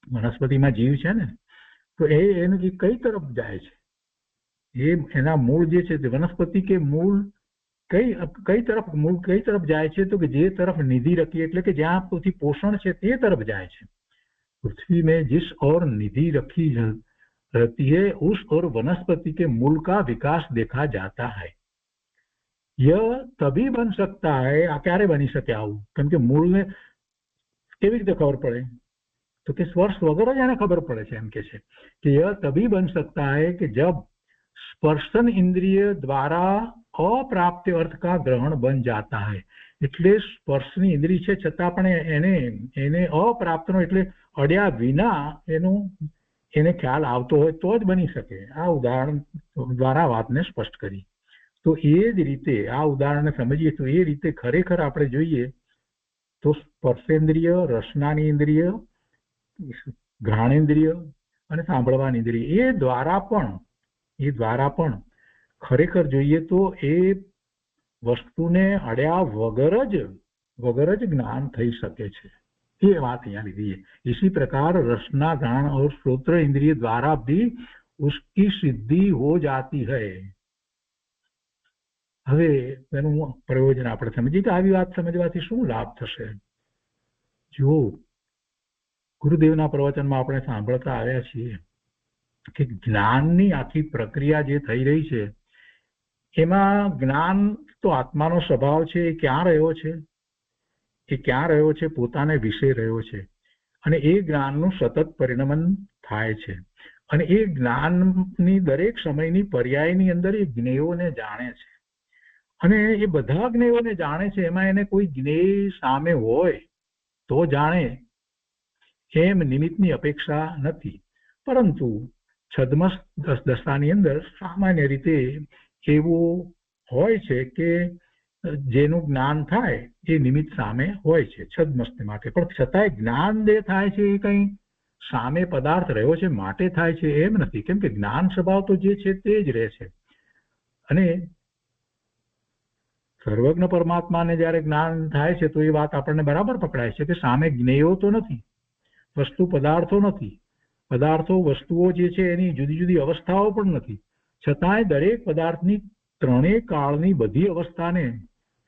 વનસ્પતિમાં જીવ છે ને, તો એને કઈ તરફ જાય છે, એ એના મૂળ જે છે તે વનસ્પતિ કે મૂળ કઈ તરફ જાય છે, તો કે જે તરફ નિધિ રખી, એટલે કે જ્યાં પોષણ છે તે તરફ જાય છે. પૃથ્વી में जिस और निधि रखी रहती है उस और वनस्पति के मूल का विकास देखा जाता है। यह तभी बन सकता है, આ ક્યારે બની શકે આવું? કેમ કે મૂળને કેવી રીતે ખબર પડે? तो कि स्पर्श वगैरह जाने खबर पड़े છે એમ કે છે कि यह तभी बन सकता है कि जब स्पर्शन इंद्रिय द्वारा अप्राप्य अर्थ का ग्रहण बन जाता है। એટલે સ્પર્શની ઇન્દ્રિય છે છતાં પણ એને અપ્રાપ્તનો એટલે અડ્યા વિના એને ખ્યાલ આવતો હોય તો જ બની શકે। આ ઉદાહરણ દ્વારા વાતને સ્પષ્ટ કરી। તો એ જ રીતે આ ઉદાહરણને સમજીએ તો એ રીતે ખરેખર આપણે જોઈએ તો સ્પર્શેન્દ્રિય, રસનાની ઇન્દ્રિય, ઘ્રાણેન્દ્રિય અને સાંભળવાની ઇન્દ્રિય એ દ્વારા પણ ખરેખર જોઈએ તો એ વસ્તુને અડ્યા વગર જ જ્ઞાન થઈ શકે છે। ये बात यहाँ लीजिए। इसी प्रकार रसना, घ्राण और श्रोत्र इंद्रिय द्वारा भी उसकी सिद्धि हो जाती है। હવે એનું પ્રયોજન આપણે સમજીએ કે આવી વાત સમજવાથી શું લાભ થશે। જો ગુરુદેવના પ્રવચનમાં આપણે સાંભળતા આવ્યા છીએ કે જ્ઞાનની આખી પ્રક્રિયા જે થઈ રહી છે એમાં જ્ઞાન તો આત્માનો સ્વભાવ છે। એ ક્યાં રહ્યો છે? પોતાને વિશે રહ્યો છે અને એ જ્ઞાનનું સતત પરિણમન થાય છે અને એ જ્ઞાનની દરેક સમયની પર્યાયની અંદર એ જ્ઞેયોને જાણે છે અને એ બધા જ્ઞેયોને જાણે છે। એમાં એને કોઈ જ્ઞેય સામે હોય તો જાણે એમ નિમિત્તની અપેક્ષા નથી, પરંતુ છદ્મ દશાની અંદર સામાન્ય રીતે એવું હોય છે કે જેનું જ્ઞાન થાય એ નિમિત્ત સામે હોય છે છદ્મસ્ત માટે, પણ છતાંય જ્ઞાન જે થાય છે એ કંઈ સામે પદાર્થ રહ્યો છે માટે થાય છે એમ નથી, કેમ કે જ્ઞાન સ્વભાવ તો જે છે તે જ રહે છે। અને સર્વજ્ઞ પરમાત્માને જ્યારે જ્ઞાન થાય છે તો એ વાત આપણને બરાબર પકડાય છે કે સામે જ્ઞેયો તો નથી, વસ્તુ પદાર્થો નથી, પદાર્થો વસ્તુઓ જે છે એની જુદી જુદી અવસ્થાઓ પણ નથી, છતાંય દરેક પદાર્થની ત્રણેય કાળની બધી અવસ્થાને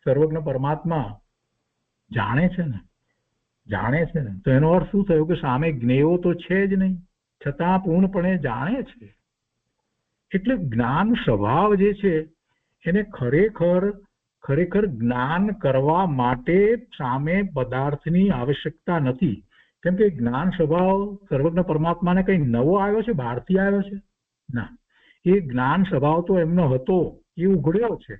સર્વજ્ઞ પરમાત્મા જાણે છે ને। તો એનો અર્થ શું થયો કે સામે જ્ઞેયો તો છે જ નહીં, છતાં પૂર્ણપણે જાણે છે। એટલે જ્ઞાન સ્વભાવ જે છે એને ખરેખર જ્ઞાન કરવા માટે સામે પદાર્થની આવશ્યકતા નથી, કેમ કે જ્ઞાન સ્વભાવ સર્વજ્ઞ પરમાત્માને કઈ નવો આવ્યો છે, બહારથી આવ્યો છે ના। એ જ્ઞાન સ્વભાવ તો એમનો હતો, એ ઉઘડ્યો છે,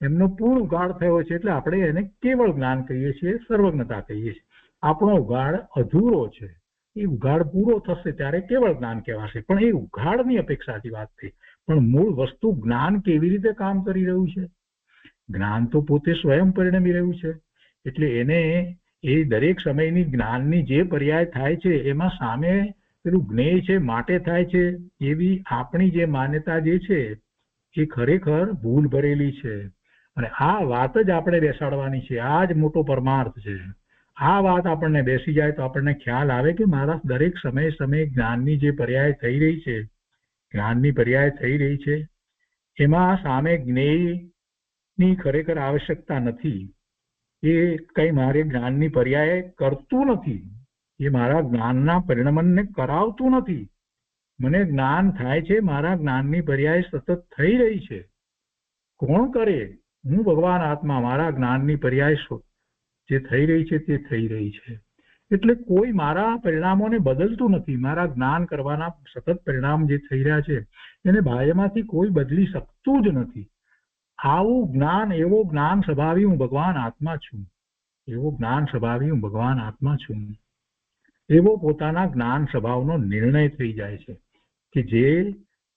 એમનો પૂર્ણ ઉઘાડ થયો છે, એટલે આપણે એને કેવળ જ્ઞાન કહીએ છીએ, સર્વજ્ઞતા કહીએ છીએ। આપણો ઉઘાડ અધૂરો છે, એ ઉઘાડ પૂરો થશે ત્યારે કેવળ જ્ઞાન કહેવાશે, પણ એ ઉઘાડની અપેક્ષાથી વાત થઈ। પણ મૂળ વસ્તુ જ્ઞાન કેવી રીતે કામ કરી રહ્યું છે? જ્ઞાન તો પોતે સ્વયં પરિણમી રહ્યું છે, એટલે એને એ દરેક સમયની જ્ઞાનની જે પર્યાય થાય છે એમાં સામે પેલું જ્ઞેય છે માટે થાય છે એવી આપણી જે માન્યતા જે છે એ ખરેખર ભૂલ ભરેલી છે। અને આ વાત જ આપણે બેસાડવાની છે, આ જ મોટો પરમાર્થ છે। આ વાત આપણને બેસી જાય તો આપણને ખ્યાલ આવે કે મારા દરેક સમયે જ્ઞાનની જે પર્યાય થઈ રહી છે એમાં સામે જ્ઞેયની ખરેખર આવશ્યકતા નથી, એ કઈ મારે જ્ઞાનની પર્યાય કરતું નથી, એ મારા જ્ઞાનના પરિણમનને કરાવતું નથી। મને જ્ઞાન થાય છે, મારા જ્ઞાનની પર્યાય સતત થઈ રહી છે। કોણ કરે? હું ભગવાન આત્મા મારા જ્ઞાનની પર્યાય જે થઈ રહી છે તે થઈ રહી છે। એટલે કોઈ મારા પરિણામોને બદલતું નથી, મારા જ્ઞાન કરવાના સતત પરિણામ જે થઈ રહ્યા છે એને બાહ્યમાંથી કોઈ બદલી શકતું જ નથી। આવું જ્ઞાન, એવો જ્ઞાન સ્વભાવી હું ભગવાન આત્મા છું, એવો પોતાના જ્ઞાન સ્વભાવનો નિર્ણય થઈ જાય છે કે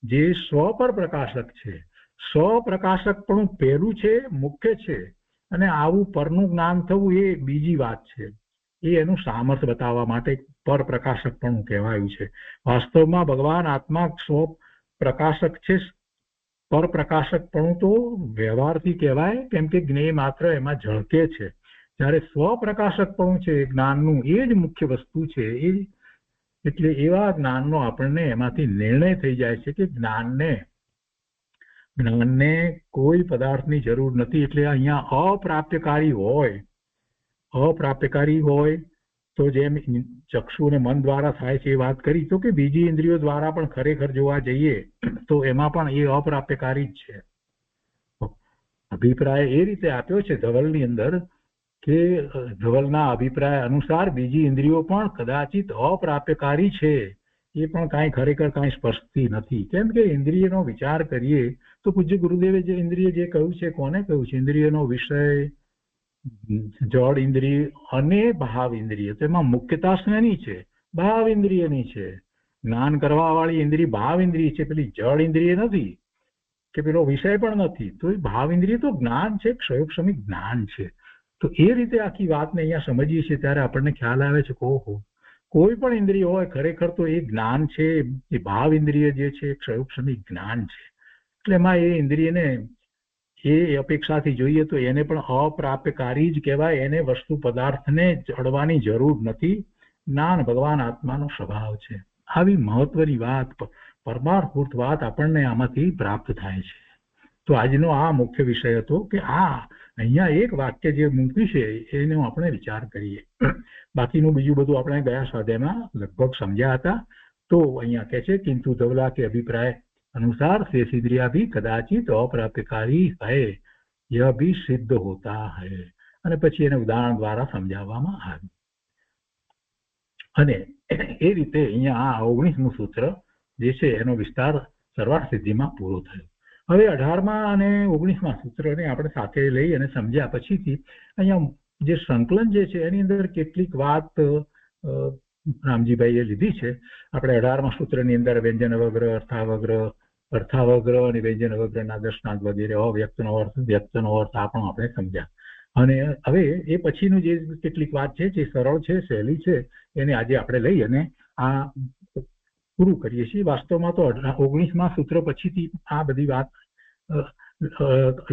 જે સ્વ પર પ્રકાશક છે। સ્વપ્રકાશકપણું પહેલું છે, મુખ્ય છે, અને આવું પરનું જ્ઞાન થવું એ બીજી વાત છે। એ એનું સામર્થ્ય બતાવવા માટે પર પ્રકાશકપણું કહેવાયું છે। વાસ્તવમાં ભગવાન આત્મા સ્વ પ્રકાશક છે, પર પ્રકાશકપણું તો વ્યવહારથી કહેવાય, કેમ કે જ્ઞેય માત્ર એમાં ઝળકે છે, જ્યારે સ્વપ્રકાશકપણું છે જ્ઞાનનું એ જ મુખ્ય વસ્તુ છે। એટલે એવા જ્ઞાનનો આપણને એમાંથી નિર્ણય થઈ જાય છે કે જ્ઞાનને કોઈ પદાર્થની જરૂર નથી। એટલે અહીંયા અપ્રાપ્યકારી હોય તો જેમ ચક્ષુ અને મન દ્વારા થાય છે એ વાત કરી, તો કે બીજી ઇન્દ્રિયો દ્વારા પણ ખરેખર જોવા જઈએ તો એમાં પણ એ અપ્રાપ્યકારી જ છે. અભિપ્રાય એ રીતે આપ્યો છે ધવલની અંદર કે ધવલના અભિપ્રાય અનુસાર બીજી ઇન્દ્રિયો પણ કદાચિત અપ્રાપ્યકારી છે, એ પણ કાંઈ ખરેખર કાંઈ સ્પષ્ટતી નથી. કેમ કે ઇન્દ્રિયનો વિચાર કરીએ તો પૂજ્ય ગુરુદેવે જે ઇન્દ્રિય જે કહ્યું છે, કોને કહ્યું છે? ઇન્દ્રિયનો વિષય, જળ ઇન્દ્રિય અને ભાવ ઇન્દ્રિય. તેમાં મુખ્યતા શેની છે? ભાવ ઇન્દ્રિયની છે. જ્ઞાન કરવા વાળી ઇન્દ્રિય ભાવ ઇન્દ્રિય છે, પેલી જળ ઇન્દ્રિય નથી કે પેલો વિષય પણ નથી. તો એ ભાવ ઇન્દ્રિય તો જ્ઞાન છે, ક્ષયોક્ષમિક જ્ઞાન છે. તો એ રીતે આખી વાતને અહીંયા સમજીએ છીએ ત્યારે આપણને ખ્યાલ આવે છે કે ઓહો, કોઈ પણ ઇન્દ્રિય હોય ખરેખર તો એ જ્ઞાન છે, એ ભાવ ઇન્દ્રિય જે છે ક્ષયોક્ષમિક જ્ઞાન છે. એટલે એમાં એ ઇન્દ્રિયને એ અપેક્ષાથી જોઈએ તો એને પણ અપ્રાપ્યકારી જ કહેવાય. એને વસ્તુ પદાર્થને અડવાની જરૂર નથી. જ્ઞાન ભગવાન આત્માનો સ્વભાવ છે. આવી મહત્વની વાત, પરમાર્થભૂત વાત આપણને આમાંથી પ્રાપ્ત થાય છે. તો આજનો આ મુખ્ય વિષય હતો કે આ અહીંયા એક વાક્ય જે મૂક્યું છે એનો આપણે વિચાર કરીએ. બાકીનું બીજું બધું આપણે ગયા સ્વાધ્યાયમાં લગભગ સમજ્યા હતા. તો અહીંયા કહે છે કિંતુ ધવલા કે અભિપ્રાય अनुसार शेष इंद्रिया भी कदाचित अप्राप्यकारी है, यह भी सिद्ध होता है. અને પછી એને ઉદાહરણ દ્વારા સમજાવવામાં આવ્યું. અને એ રીતે અહીંયા આ 19મું સૂત્ર જે છે એનો વિસ્તાર સરવાળ સિદ્ધિમાં પૂરો થયો. હવે 18મા અને 19મા સૂત્રને આપણે સાથે લઈ અને સમજ્યા પછીથી અહીંયા જે સંકલન જે છે એની અંદર કેટલીક વાત રામજીભાઈએ લીધી છે. આપણે 18મા સૂત્રની અંદર વ્યંજન વગ્ર, અર્થાવગ્ર અને વ્યંજન વગ્રના દર્શનાંત વગેરે, અવ્યક્તનો અર્થ, વ્યક્તનો અર્થ આ પણ આપણે સમજ્યા. અને હવે એ પછીનું જે કેટલીક વાત છે જે સરળ છે, સહેલી છે, એને આજે આપણે લઈ અને આ પૂરું કરીએ છીએ. વાસ્તવમાં તો 19મા સૂત્ર પછીથી આ બધી વાત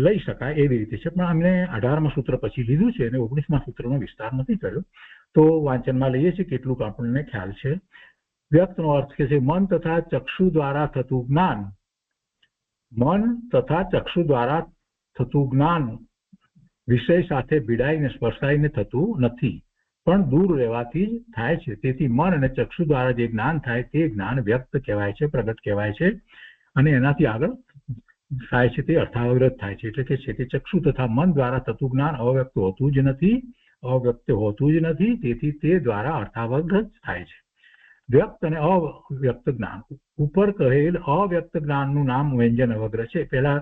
લઈ શકાય એવી રીતે છે, પણ અમને 18મા સૂત્ર પછી લીધું છે અને 19મા સૂત્રનો વિસ્તાર નથી કર્યો. તો વાંચનમાં લઈએ છીએ કેટલુંક આપણને ખ્યાલ છે. વ્યક્તનો અર્થ કે છે મન તથા ચક્ષુ દ્વારા થતું જ્ઞાન. મન તથા ચક્ષુ દ્વારા થતું જ્ઞાન વિષય સાથે ભીડાઈને સ્પર્શાઈને થતું નથી, પણ દૂર રહેવાથી જ થાય છે. તેથી મન અને ચક્ષુ દ્વારા જે જ્ઞાન થાય તે જ્ઞાન વ્યક્ત કહેવાય છે, પ્રગટ કહેવાય છે. અને એનાથી આગળ થાય છે તે અર્થાવગ્રત થાય છે. એટલે કે છે તે ચક્ષુ તથા મન દ્વારા થતું જ્ઞાન અવ્યક્ત હોતું જ નથી, અવ્યક્ત હોતું જ નથી. તેથી તે દ્વારા અર્થાવગ્રત થાય છે. વ્યક્ત અને અવ્યક્ત જ્ઞાન. ઉપર કહેલ અવ્યક્ત જ્ઞાનનું નામ વ્યંજન અવગ્ર છે. પહેલા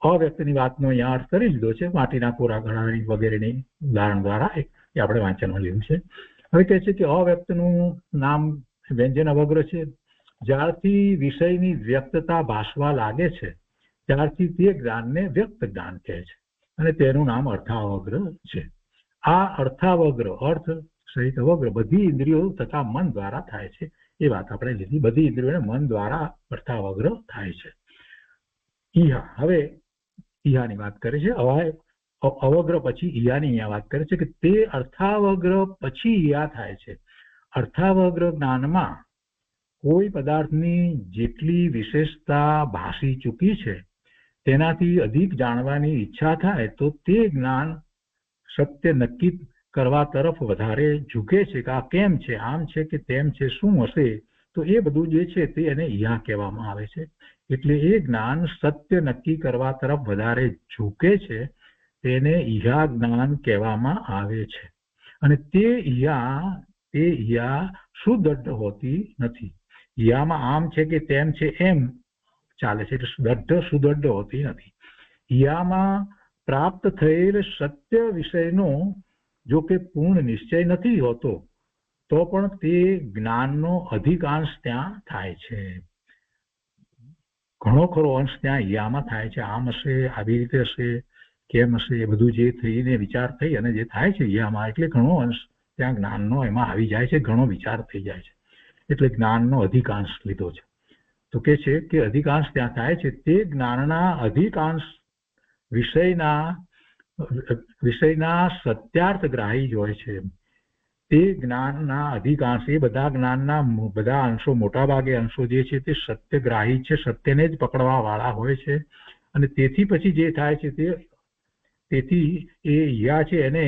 અવ્યક્તની વાતનો અહીંયા અર્થ કરી લીધો છે, માટીના કોરા ઘડાની વગેરેની ઉદાહરણ દ્વારા એ આપણે વાંચનમાં લીધું છે. હવે કહે છે કે અવ્યક્તનું નામ વ્યંજન અવગ્ર છે. જ્યારથી વિષયની વ્યક્તતા ભાસવા લાગે છે ત્યારથી તે જ્ઞાનને વ્યક્ત જ્ઞાન કહે છે અને તેનું નામ અર્થાવગ્ર છે. આ અર્થાવગ્ર, અર્થ સહિત અવગ્ર બધી ઇન્દ્રિયો તથા મન દ્વારા થાય છે. એ વાત આપણે લીધી. બધી ઇન્દ્રિયોને મન દ્વારા અર્થાવગ્ર થાય છે. ઈહા, હવે ઈહાની વાત કરે છે. અવગ્ર પછી ઈહાની અહીંયા વાત કરે છે કે તે અર્થાવગ્ર પછી ઈહા થાય છે. અર્થાવગ્ર જ્ઞાનમાં કોઈ પદાર્થની જેટલી વિશેષતા ભાસી ચૂકી છે તેનાથી અધિક જાણવાની ઈચ્છા થાય તો તે જ્ઞાન સત્ય નક્કી કરવા તરફ વધારે ઝૂકે છે કે આ કેમ છે, આમ છે કે તેમ છે, શું હશે. તો એ બધું જે છે તે એને ઈહા કહેવામાં આવે છે. એટલે એ જ્ઞાન સત્ય નક્કી કરવા તરફ વધારે ઝૂકે છે તેને ઈહા જ્ઞાન કહેવામાં આવે છે. અને તે ઈહા સુદૃઢ હોતી નથી. ઈહામાં આમ છે કે તેમ છે એમ ચાલે છે, એટલે સુદૃઢ હોતી નથી. ઈહામાં પ્રાપ્ત થયેલ સત્ય વિષયનો જો કે પૂર્ણ નિશ્ચય નથી હોતો તો પણ તે જ્ઞાનનો અધિકાંશ ત્યાં થાય છે. ઘણો ખરો અંશ ત્યાં ઈહામાં થાય છે. આમ હશે, આવી રીતે હશે, કેમ હશે, એ બધું જે થઈને વિચાર થઈ અને જે થાય છે ઈહામાં, એટલે ઘણો અંશ ત્યાં જ્ઞાનનો એમાં આવી જાય છે, ઘણો વિચાર થઈ જાય છે. એટલે જ્ઞાનનો અધિકાંશ લીધો છે. તો કે છે કે અધિકાંશ ત્યાં થાય છે. તે જ્ઞાનના અધિકાંશ વિષયના સત્યાર્થગ્રાહી જ હોય છે. તે જ્ઞાનના અધિકાંશ, એ બધા જ્ઞાનના બધા અંશો, મોટા ભાગે અંશો જે છે તે સત્યગ્રાહી છે, સત્યને જ પકડવા વાળા હોય છે. અને તેથી પછી જે થાય છે તેથી એ ઈહા છે એને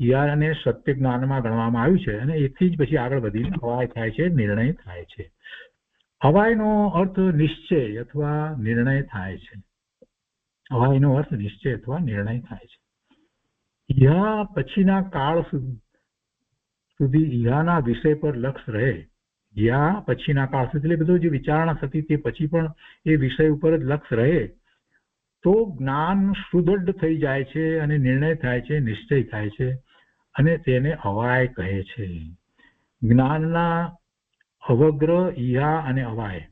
ઈહાને સત્ય જ્ઞાનમાં ગણવામાં આવ્યું છે અને એથી જ પછી આગળ વધીને અવાય થાય છે, નિર્ણય થાય છે. અવાયનો અર્થ નિશ્ચય અથવા નિર્ણય થાય છે. અવાયનો અર્થ નિશ્ચય અથવા નિર્ણય થાય છે. ઈહા પછીના કાળ સુધી ઈહાના વિષય પર લક્ષ રહે. ઈહા પછીના કાળ સુધી એટલે બધું જે વિચારણા થતી તે પછી પણ એ વિષય ઉપર જ લક્ષ રહે તો જ્ઞાન સુદૃઢ થઈ જાય છે અને નિર્ણય થાય છે, નિશ્ચય થાય છે અને તેને અવાય કહે છે. જ્ઞાનના અવગ્ર, ઈહા અને અવાય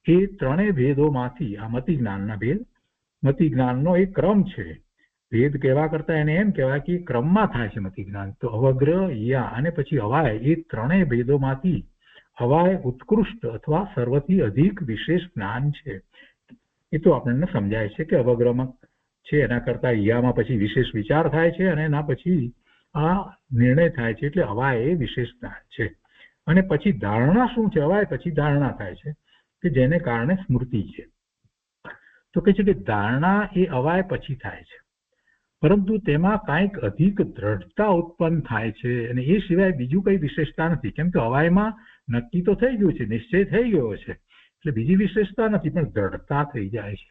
એ ત્રણેય ભેદોમાંથી આ મતિ જ્ઞાનના ભેદ, મતિ જ્ઞાનનો એક ક્રમ છે. ભેદ કહેવા કરતા એને એમ કહેવાય કે ક્રમમાં થાય છે મતિ જ્ઞાન. તો અવગ્ર, ઈહા અને પછી અવાય એ ત્રણેય ભેદોમાંથી અવાય ઉત્કૃષ્ટ અથવા સર્વથી અધિક વિશેષ જ્ઞાન છે. એ તો આપણને સમજાય છે કે અવગ્રમાં છે એના કરતા ઈહામાં પછી વિશેષ વિચાર થાય છે અને એના પછી આ નિર્ણય થાય છે એટલે અવાય એ વિશેષ જ્ઞાન છે. અને પછી ધારણા શું છે? અવાય પછી ધારણા થાય છે કે જેને કારણે સ્મૃતિ છે. તો કહે છે કે ધારણા એ અવાય પછી થાય છે પરંતુ તેમાં કાંઈક અધિક દ્રઢતા ઉત્પન્ન થાય છે અને એ સિવાય બીજું કઈ વિશેષતા નથી. કેમ કે અવાયમાં નક્કી તો થઈ ગયું છે, નિશ્ચય થઈ ગયો છે એટલે બીજી વિશેષતા નથી પણ દ્રઢતા થઈ જાય છે.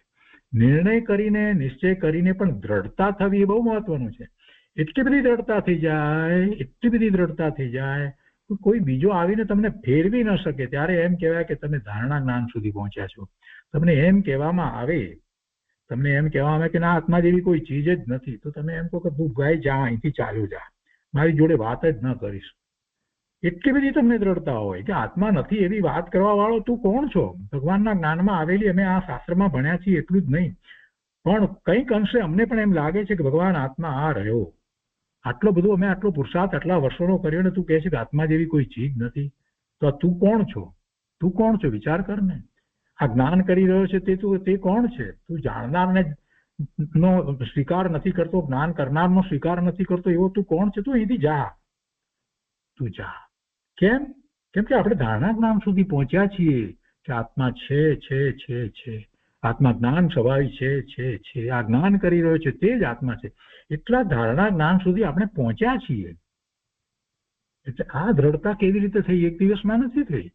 નિર્ણય કરીને, નિશ્ચય કરીને પણ દ્રઢતા થવી એ બહુ મહત્વનું છે. એટલી બધી દ્રઢતા થઈ જાય, એટલી બધી દ્રઢતા થઈ જાય કોઈ બીજો આવીને તમને ફેરવી ન શકે. ત્યારે એમ કહેવાય કે તમે ધારણા જ્ઞાન સુધી પહોંચ્યા છો. તમને એમ કહેવામાં આવે કે ના આત્મા જેવી કોઈ ચીજ જ નથી તો તમે એમ કહો કે તું ભાઈ જા, અહીંથી ચાલ્યો જા, મારી જોડે વાત જ ન કરીશ. એટલી બધી તમને દ્રઢતા હોય કે આત્મા નથી એવી વાત કરવા વાળો તું કોણ છો? ભગવાનના જ્ઞાનમાં આવેલી અમે આ શાસ્ત્રમાં ભણ્યા છીએ એટલું જ નહીં પણ કંઈક અંશે અમને પણ એમ લાગે છે કે ભગવાન આત્મા આ રહ્યો. આટલો બધો અમે આટલો પુરુષાર્થ આટલા વર્ષોનો કર્યો ને તું કહે છે કે આત્મા જેવી કોઈ ચીજ નથી. તો તું કોણ છો? તું કોણ છો? વિચાર કર ને. આ જ્ઞાન કરી રહ્યો છે તે કોણ છે? તું જાણનારને નો સ્વીકાર નથી કરતો, જ્ઞાન કરનારનો સ્વીકાર નથી કરતો એવો તું કોણ છે? તું અહીંથી જા, તું જા. કેમ? કેમ કે આપણે ધારણા જ્ઞાન સુધી પહોંચ્યા છીએ કે આત્મા છે. આત્મા જ્ઞાન સ્વભાવી છે. આ જ્ઞાન કરી રહ્યો છે તે જ આત્મા છે. એટલા ધારણા જ્ઞાન સુધી આપણે પહોંચ્યા છીએ. એટલે આ દ્રઢતા કેવી રીતે થઈ? એક દિવસમાં નથી થઈ.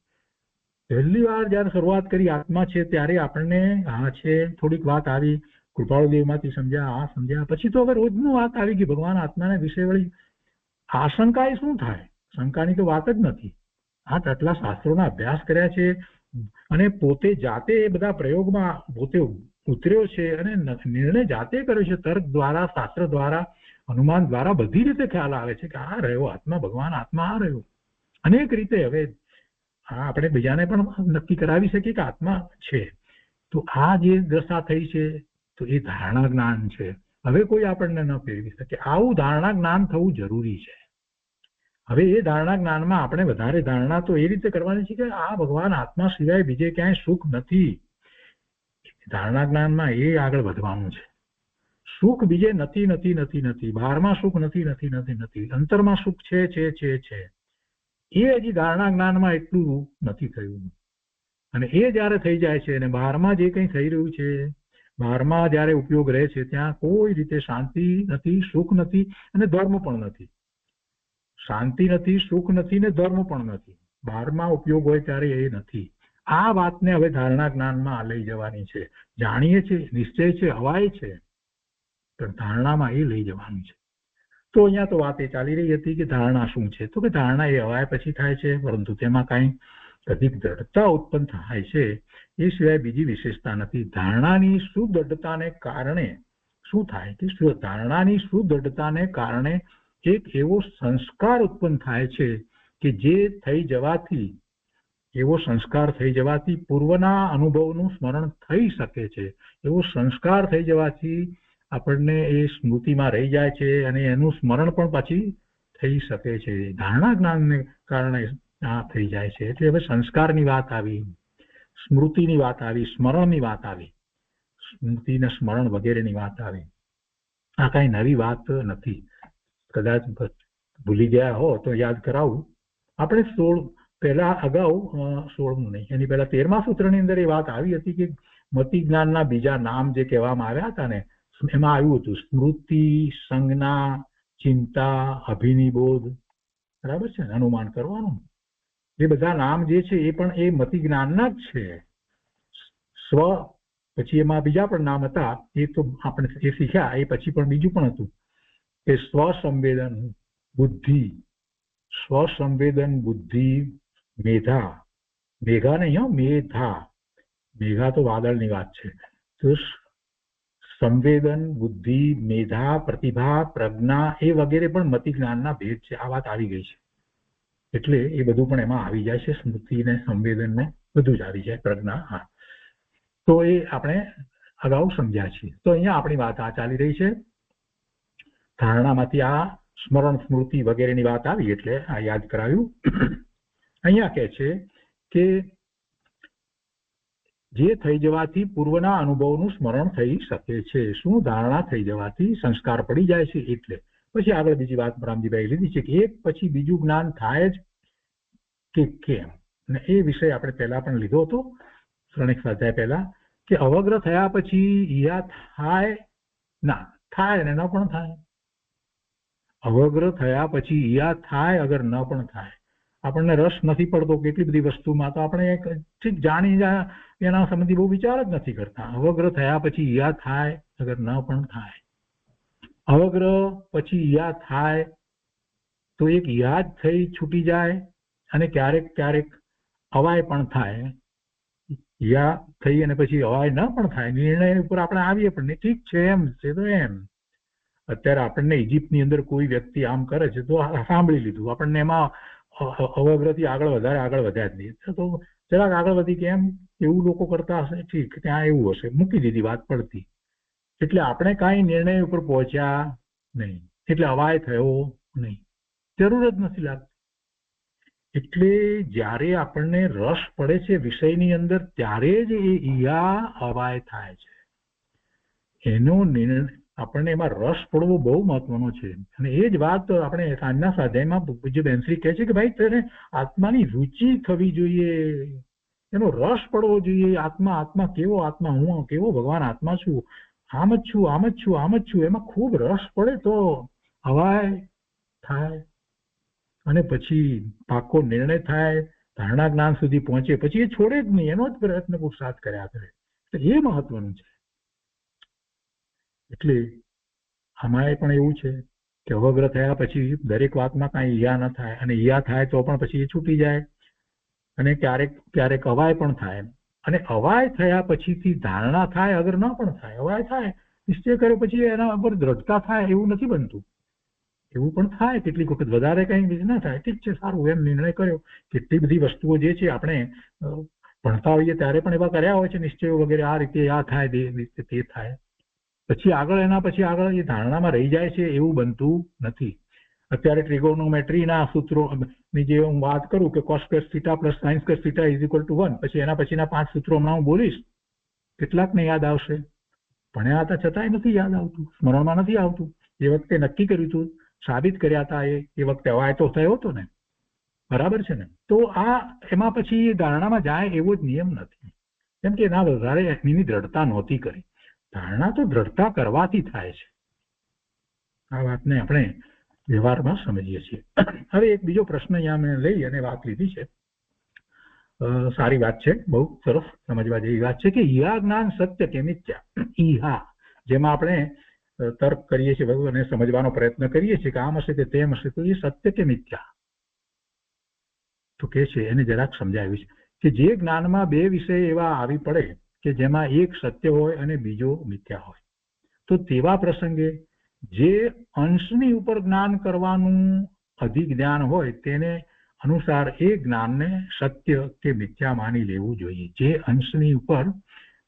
પહેલી વાર જયારે શરૂઆત કરી આત્મા છે ત્યારે આપણને આ છે થોડીક વાત આવી, કૃપાળુદેવમાંથી સમજ્યા, આ સમજ્યા, પછી તો હવે રોજનું વાત આવી ગઈ ભગવાન આત્માના વિષય વળી. આશંકા એ શું થાય? શંકાની તો વાત જ નથી. આટલા શાસ્ત્રોના અભ્યાસ કર્યા છે અને પોતે જાતે એ બધા પ્રયોગમાં પોતે ઉતર્યો છે અને નિર્ણય જાતે કર્યો છે. તર્ક દ્વારા, શાસ્ત્ર દ્વારા, અનુમાન દ્વારા બધી રીતે ખ્યાલ આવે છે કે આ રહ્યો આત્મા, ભગવાન આત્મા આ રહ્યો. અનેક રીતે હવે આપણે બીજાને પણ નક્કી કરાવી શકીએ કે આત્મા છે. તો આ જે દશા થઈ છે તો એ ધારણા જ્ઞાન છે. હવે કોઈ આપણને ન ફેરવી શકે. આવું ધારણા જ્ઞાન થવું જરૂરી છે. હવે એ ધારણા જ્ઞાનમાં આપણે વધારે ધારણા તો એ રીતે કરવાની છે કે આ ભગવાન આત્મા સિવાય બીજે ક્યાંય સુખ નથી. ધારણા જ્ઞાનમાં એ આગળ વધવાનું છે. સુખ બીજે નથી. બહારમાં સુખ નથી. અંતરમાં સુખ છે. એ હજી ધારણા જ્ઞાનમાં એટલું નથી થયું. અને એ જયારે થઈ જાય છે અને બહારમાં જે કંઈ થઈ રહ્યું છે, બહારમાં જયારે ઉપયોગ રહે છે ત્યાં કોઈ રીતે શાંતિ નથી, સુખ નથી અને ધર્મ પણ નથી. શાંતિ નથી, સુખ નથી ને ધર્મ પણ નથી. બહારમાં ઉપયોગ હોય ત્યારે એ નથી. આ વાતને હવે ધારણા જ્ઞાનમાં લઈ જવાની છે. જાણીએ છીએ, નિશ્ચય છે, અવાય છે, પણ ધારણામાં એ લઈ જવાનું છે. તો અહીંયા તો વાત એ ચાલી રહી હતી કે ધારણા શું છે? તો કે ધારણા એ અવાય પછી થાય છે પરંતુ તેમાં કાંઈ અધિક દ્રઢતા ઉત્પન્ન થાય છે એ સિવાય બીજી વિશેષતા નથી. ધારણાની સુદૃઢતાને કારણે શું થાય કે ધારણાની સુદૃઢતાને કારણે એક એવો સંસ્કાર ઉત્પન્ન થાય છે કે જે થઈ જવાથી, એવો સંસ્કાર થઈ જવાથી પૂર્વના અનુભવનું સ્મરણ થઈ શકે છે. એવો સંસ્કાર થઈ જવાથી આપણને એ સ્મૃતિમાં રહી જાય છે અને એનું સ્મરણ પણ પછી થઈ શકે છે. ધારણા જ્ઞાનને કારણે આ થઈ જાય છે. એટલે હવે સંસ્કારની વાત આવી, સ્મૃતિની વાત આવી, સ્મરણની વાત આવી, સ્મૃતિ ને સ્મરણ વગેરેની વાત આવી. આ કઈ નવી વાત નથી. કદાચ ભૂલી ગયા હો તો યાદ કરાવું. આપણે 16 નહીં, એની પહેલા 13મા સૂત્રની અંદર એ વાત આવી હતી કે મતિ જ્ઞાનના બીજા નામ જે કહેવામાં આવ્યા હતા ને એમાં આવ્યું હતું સ્મૃતિ, સંજ્ઞા, ચિંતા, અભિનિબોધ, બરાબર છે, અનુમાન કરવાનું, એ બધા નામ જે છે એ પણ એ મતિ જ્ઞાનના જ છે. સ્વ પછી એમાં બીજા પણ નામ હતા, એ તો આપણે એ શીખ્યા. એ પછી પણ બીજું પણ હતું કે સ્વસંવેદન બુદ્ધિ, સ્વસંવેદન બુદ્ધિ, મેધા, મેઘા નહીં હો, મેધા, મેઘા તો વાદળની વાત છે. તો સંવેદન, બુદ્ધિ, મેધા, પ્રતિભા, પ્રજ્ઞા એ વગેરે પણ મતિ જ્ઞાનના ભેદ છે. આ વાત આવી ગઈ છે એટલે એ બધું પણ એમાં આવી જાય છે. સ્મૃતિ ને સંવેદન ને બધું જ આવી જાય, પ્રજ્ઞા. હા, તો એ આપણે અગાઉ સમજ્યા છીએ. તો અહીંયા આપણી વાત આ ચાલી રહી છે. ધારણામાંથી આ સ્મરણ, સ્મૃતિ વગેરેની વાત આવી એટલે આ યાદ કરાવ્યું. અહીંયા કહે છે કે જે થઈ જવાથી પૂર્વના અનુભવનું સ્મરણ થઈ શકે છે. શું? ધારણા થઈ જવાથી સંસ્કાર પડી જાય છે એટલે. પછી આગળ બીજી વાત રામજીભાઈ લીધી છે કે એક પછી બીજું જ્ઞાન થાય જ કે કેમ, અને એ વિષય આપણે પહેલા પણ લીધો હતો ત્રણેક સ્વાધ્યાય પહેલા, કે અવગ્રહ થયા પછી ઈયા થાય ના થાય અને ન પણ થાય. અવગ્રહ થયા પછી ઈયા થાય અગર ન પણ થાય. આપણને રસ નથી પડતો કેટલી બધી વસ્તુમાં, તો આપણે ઠીક જાણી એના સંબંધી બહુ વિચાર જ નથી કરતા. અવગ્રહ થયા પછી ઈયા થાય અગર ન પણ થાય. અવગ્રહ પછી ઈયા થાય તો એક યાદ થઈ છૂટી જાય, અને ક્યારેક ક્યારેક અવાય પણ થાય. યા થઈ અને પછી અવાય ન પણ થાય. નિર્ણય ઉપર આપણે આવીએ પણ ઠીક છે એમ છે તો એમ. અત્યારે આપણને ઇજિપ્તની અંદર કોઈ વ્યક્તિ આમ કરે છે તો સાંભળી લીધું, આપણને એમાં અવગ્રહથી આગળ વધ્યા જ નહીં. તો જરાક આગળ વધી કેમ એવું લોકો કરતા હશે, ઠીક ત્યાં એવું હશે, મૂકી દીધી વાત પડતી. એટલે આપણે કાંઈ નિર્ણય ઉપર પહોંચ્યા નહીં, એટલે અવાય થયો નહીં, જરૂર જ નથી લાગતી. એટલે જ્યારે આપણને રસ પડે છે વિષયની અંદર ત્યારે જ એ ઈયા અવાય થાય છે. એનો નિર્ણય આપણને એમાં રસ પડવો બહુ મહત્વનો છે. અને એ જ વાત આપણે સાંજના સ્વાધ્યાયમાં પૂજ્ય બેનશ્રી કહે છે કે ભાઈ તેને આત્માની રુચિ થવી જોઈએ, એનો રસ પડવો જોઈએ. આત્મા, આત્મા કેવો આત્મા, હું કેવો ભગવાન આત્મા છું, આમ જ છું, આમ જ છું, આમ જ છું. એમાં ખૂબ રસ પડે તો અવાય થાય અને પછી પાકો નિર્ણય થાય, ધારણા જ્ઞાન સુધી પહોંચે, પછી એ છોડે જ નહીં, એનો જ પ્રયત્ન પુરુષાર્થ કર્યા કરે. એ મહત્વનું છે. એટલે આમાં પણ એવું છે કે અવગ્રહ થયા પછી દરેક વાતમાં કાંઈ ઈયા ન થાય, અને ઈયા થાય તો પણ પછી એ છૂટી જાય, અને ક્યારેક ક્યારેક અવાય પણ થાય. અને અવાય થયા પછીથી ધારણા થાય અગર ન પણ થાય. અવાય થાય, નિશ્ચય કર્યો પછી એના ઉપર દ્રઢતા થાય એવું નથી બનતું. એવું પણ થાય કેટલીક વખત, વધારે કંઈ ના થાય, ઠીક છે સારું એમ નિર્ણય કર્યો. કેટલી બધી વસ્તુઓ જે છે આપણે ભણતા હોઈએ ત્યારે પણ એવા કર્યા હોય છે નિશ્ચયો વગેરે, આ રીતે આ થાય તે થાય, પછી આગળ એના પછી આગળ એ ધારણામાં રહી જાય છે એવું બનતું નથી. અત્યારે ટ્રિગોનોમેટ્રીના સૂત્રોની જે હું વાત કરું કે cos plus theta plus sin plus theta is equal to 1, પછી એના પછીના 5 સૂત્રો હમણાં હું બોલીશ, કેટલાકને યાદ આવશે, ભણ્યા હતા છતાંય નથી યાદ આવતું, સ્મરણમાં નથી આવતું. એ વખતે નક્કી કર્યું હતું, સાબિત કર્યા હતા, એ વખતે અવાય તો થયો હતો ને, બરાબર છે ને. તો આ એમાં પછી ધારણામાં જાય એવો જ નિયમ નથી, કેમ કે એના વધારે એની દ્રઢતા નહોતી કરી. ધારણા તો દ્રઢતા કરવાથી થાય છે. આ વાતને આપણે વ્યવહારમાં સમજીએ છીએ. હવે એક બીજો પ્રશ્ન અહીંયા મેં લઈ અને વાત લીધી છે, સારી વાત છે, બહુ સરસ સમજવા જેવી વાત છે કે ઈહા જ્ઞાન સત્ય કે મિથ્યા. ઈહા જેમાં આપણે તર્ક કરીએ છીએ અને સમજવાનો પ્રયત્ન કરીએ છીએ કે આમ હશે કે તેમ હશે, તો એ સત્ય કે મિથ્યા તો કે છે એને જરાક સમજાવ્યું છે કે જે જ્ઞાનમાં બે વિષય એવા આવી પડે કે જેમાં એક સત્ય હોય અને બીજો મિથ્યા હોય, તો તેવા પ્રસંગે જે અંશની ઉપર જ્ઞાન કરવાનું અધિજ્ઞાન હોય તેને અનુસાર એ જ્ઞાનને સત્ય કે મિથ્યા માની લેવું જોઈએ. જે અંશની ઉપર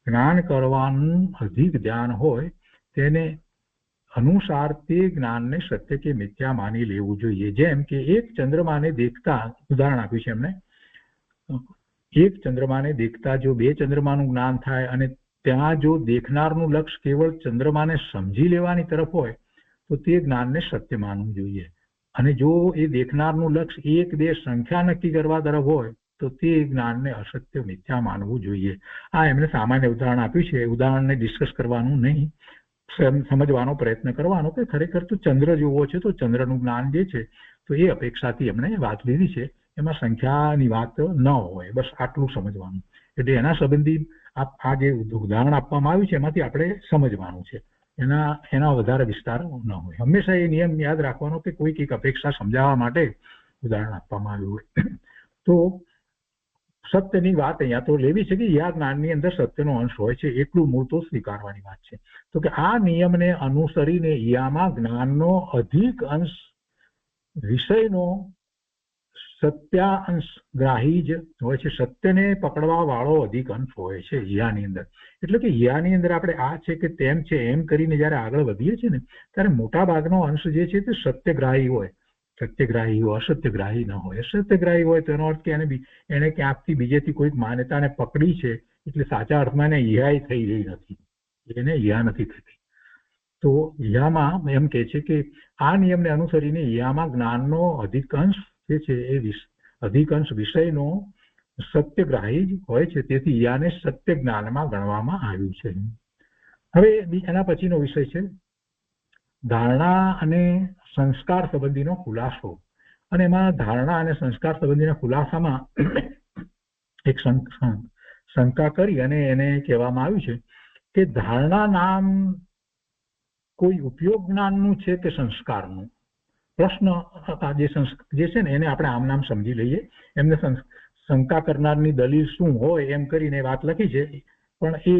જ્ઞાન કરવાનું અધિજ્ઞાન હોય તેને અનુસાર તે જ્ઞાનને સત્ય કે મિથ્યા માની લેવું જોઈએ. જેમ કે એક ચંદ્રમાને દેખતા, ઉદાહરણ આપ્યું છે એમને, એક ચંદ્રમાને દેખતા જો બે ચંદ્રમાનું જ્ઞાન થાય અને ત્યાં જો દેખનારનું લક્ષ્ય કેવળ ચંદ્રમાને સમજી લેવાની તરફ હોય તો તે જ્ઞાનને સત્ય માનવું જોઈએ. અને જો એ દેખનારનું લક્ષ્ય એક બે સંખ્યા નક્કી કરવા તરફ હોય તો તે જ્ઞાનને અસત્ય મિથ્યા માનવું જોઈએ. આ એમને સામાન્ય ઉદાહરણ આપ્યું છે, ઉદાહરણને ડિસ્કસ કરવાનું નહીં, સમજવાનો પ્રયત્ન કરવાનો કે ખરેખર તો ચંદ્ર જોવો છે તો ચંદ્રનું જ્ઞાન જે છે તો એ અપેક્ષાથી એમણે વાત લીધી છે, એમાં સંખ્યાની વાત ન હોય, બસ આટલું સમજવાનું. એટલે એના સંબંધી આ જે ઉદાહરણ આપવામાં આવ્યું છે એમાંથી આપણે સમજવાનું છે, એના વધારે વિસ્તાર ન હોય. હંમેશા એ નિયમ યાદ રાખવાનો કે કોઈક એક અપેક્ષા સમજાવવા માટે ઉદાહરણ આપવામાં આવ્યું હોય. તો સત્યની વાત અહીંયા તો લેવી છે કે યા જ્ઞાનની અંદર સત્યનો અંશ હોય છે, એટલું મૂળ તો સ્વીકારવાની વાત છે. તો કે આ નિયમને અનુસરીને યામાં જ્ઞાનનો અધિક અંશ વિષયનો સત્યાંશ ગ્રાહી જ હોય છે, સત્યને પકડવા વાળો અધિક અંશ હોય છે યાની અંદર. એટલે કે યાની અંદર આપણે આ છે કે તેમ છે એમ કરીને જયારે આગળ વધીએ છીએ ને ત્યારે મોટા ભાગનો અંશ જે છે તે સત્યગ્રાહી હોય. સત્યગ્રાહી હોય, અસત્યગ્રાહી ન હોય. અસત્યગ્રાહી હોય તો એનો અર્થ કે એને ક્યાંકથી બીજેથી કોઈક માન્યતાને પકડી છે, એટલે સાચા અર્થમાં એને યા થઈ રહી નથી, એને યા નથી થતી. તો યામાં એમ કે છે કે આ નિયમને અનુસરીને યામાં જ્ઞાનનો અધિકાંશ જે છે એ અધિકાંશ વિષયનો સત્યગ્રાહી જ હોય છે, તેથી યાને સત્ય જ્ઞાનમાં ગણવામાં આવ્યું છે. હવે એના પછીનો વિષય છે ધારણા અને સંસ્કાર સંબંધીનો ખુલાસો. અને એમાં ધારણા અને સંસ્કાર સંબંધીના ખુલાસામાં એક શંકા કરી અને એને કહેવામાં આવ્યું છે કે ધારણા નામ કોઈ ઉપયોગ જ્ઞાનનું છે કે સંસ્કારનું. પ્રશ્ન જે છે ને એને આપણે આમ નામ સમજી લઈએ. એમને શંકા કરનારની દલીલ શું હોય એમ કરીને વાત લખી છે, પણ એ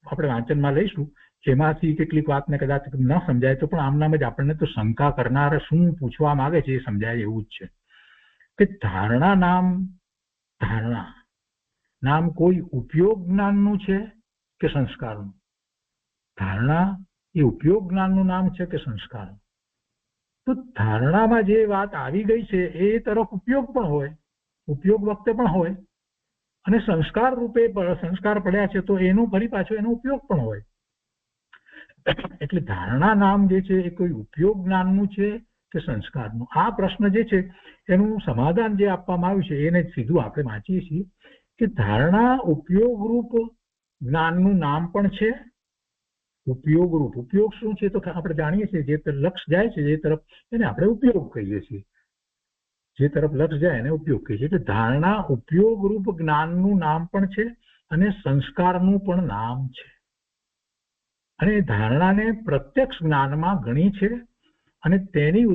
આપણે વાંચનમાં લઈશું. એમાંથી કેટલીક વાતને કદાચ ન સમજાય તો પણ આમ નામ જ આપણને તો શંકા કરનાર શું પૂછવા માંગે છે એ સમજાય એવું જ છે કે ધારણા નામ કોઈ ઉપયોગ જ્ઞાનનું છે કે સંસ્કારનું. ધારણા એ ઉપયોગ જ્ઞાનનું નામ છે કે સંસ્કારનું. તો ધારણામાં જે વાત આવી ગઈ છે એ તરફ ઉપયોગ પણ હોય, ઉપયોગ વખતે પણ હોય, અને સંસ્કાર રૂપે સંસ્કાર પડ્યા છે તો એનું ફરી પાછો એનો ઉપયોગ પણ હોય. એટલે ધારણા નામ જે છે એ કોઈ ઉપયોગ જ્ઞાનનું છે કે સંસ્કારનું. આ પ્રશ્ન જે છે એનું સમાધાન જે આપવામાં આવ્યું છે એને સીધું આપણે વાંચીએ છીએ કે ધારણા ઉપયોગરૂપ જ્ઞાનનું નામ પણ છે. ઉપયોગરૂપ, ઉપયોગ શું છે તો આપણે જાણીએ છીએ જે લક્ષ જાય છે જે તરફ એને આપણે ઉપયોગ કહીએ છીએ, જે તરફ લક્ષ જાય એને ઉપયોગ કહીએ છીએ. એટલે ધારણા ઉપયોગરૂપ જ્ઞાનનું નામ પણ છે અને સંસ્કારનું પણ નામ છે. અને ધારણાને પ્રત્યક્ષ જ્ઞાનમાં ગણી છે અને ધારણાની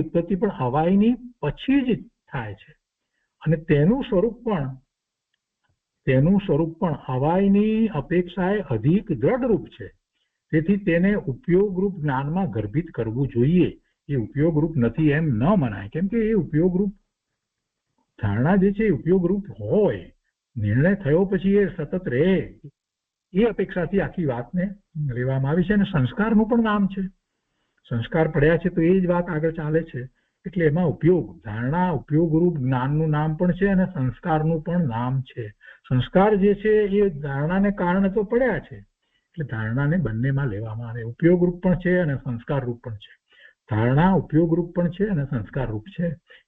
ઉત્પત્તિ પણ હવાઈની પછી જ થાય છે અને તેનું સ્વરૂપ પણ હવાઈની અપેક્ષાએ અધિક દ્રઢરૂપ છે. તેથી તેને ઉપયોગરૂપ જ્ઞાનમાં ગર્ભિત કરવું જોઈએ. એ ઉપયોગરૂપ નથી એમ ન મનાય, કેમ કે એ ઉપયોગરૂપ ધારણા જે છે એ ઉપયોગરૂપ હોય, નિર્ણય થયો પછી એ સતત રહે એ અપેક્ષાથી આખી વાતને લેવામાં આવી છે. અને સંસ્કારનું પણ નામ છે, સંસ્કાર પડ્યા છે તો એ જ વાત આગળ ચાલે છે. એટલે એમાં ઉપયોગ, ધારણા ઉપયોગરૂપ જ્ઞાનનું નામ પણ છે અને સંસ્કારનું પણ નામ છે. સંસ્કાર જે છે એ ધારણાને કારણે તો પડ્યા છે, એટલે ધારણાને બંનેમાં લેવામાં આવે. ઉપયોગરૂપ પણ છે અને સંસ્કાર રૂપ પણ છે. ધારણા ઉપયોગરૂપ પણ છે અને સંસ્કાર રૂપ છે,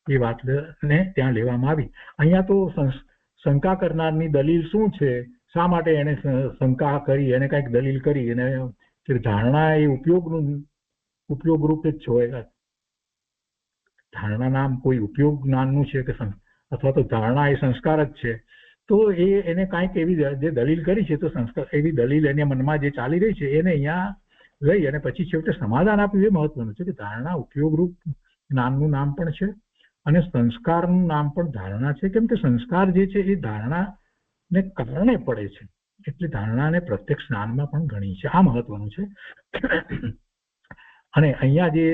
એ વાતને ત્યાં લેવામાં આવી. અહીંયા તો શંકા કરનારની દલીલ શું છે, શા માટે એને શંકા કરી, એને કઈક દલીલ કરી, એને ધારણા એ ઉપયોગરૂપ જ હોય. ધારણા નામ કોઈ ઉપયોગ જ્ઞાનનું છે કે અથવા તો ધારણા એ સંસ્કાર જ છે, તો એને કાંઈક એવી જે દલીલ કરી છે તો સંસ્કાર એવી દલીલ એને મનમાં જે ચાલી રહી છે એને અહીંયા લઈ અને પછી છેવટે સમાધાન આપ્યું. એ મહત્વનું છે કે ધારણા ઉપયોગરૂપ જ્ઞાનનું નામ પણ છે અને સંસ્કારનું નામ પણ ધારણા છે. કેમ કે સંસ્કાર જે છે એ ધારણાને કારણે પડે છે, એટલે ધારણાને પ્રત્યક્ષ જ્ઞાનમાં પણ ગણી છે. આ મહત્વનું છે. અને અહીંયા જે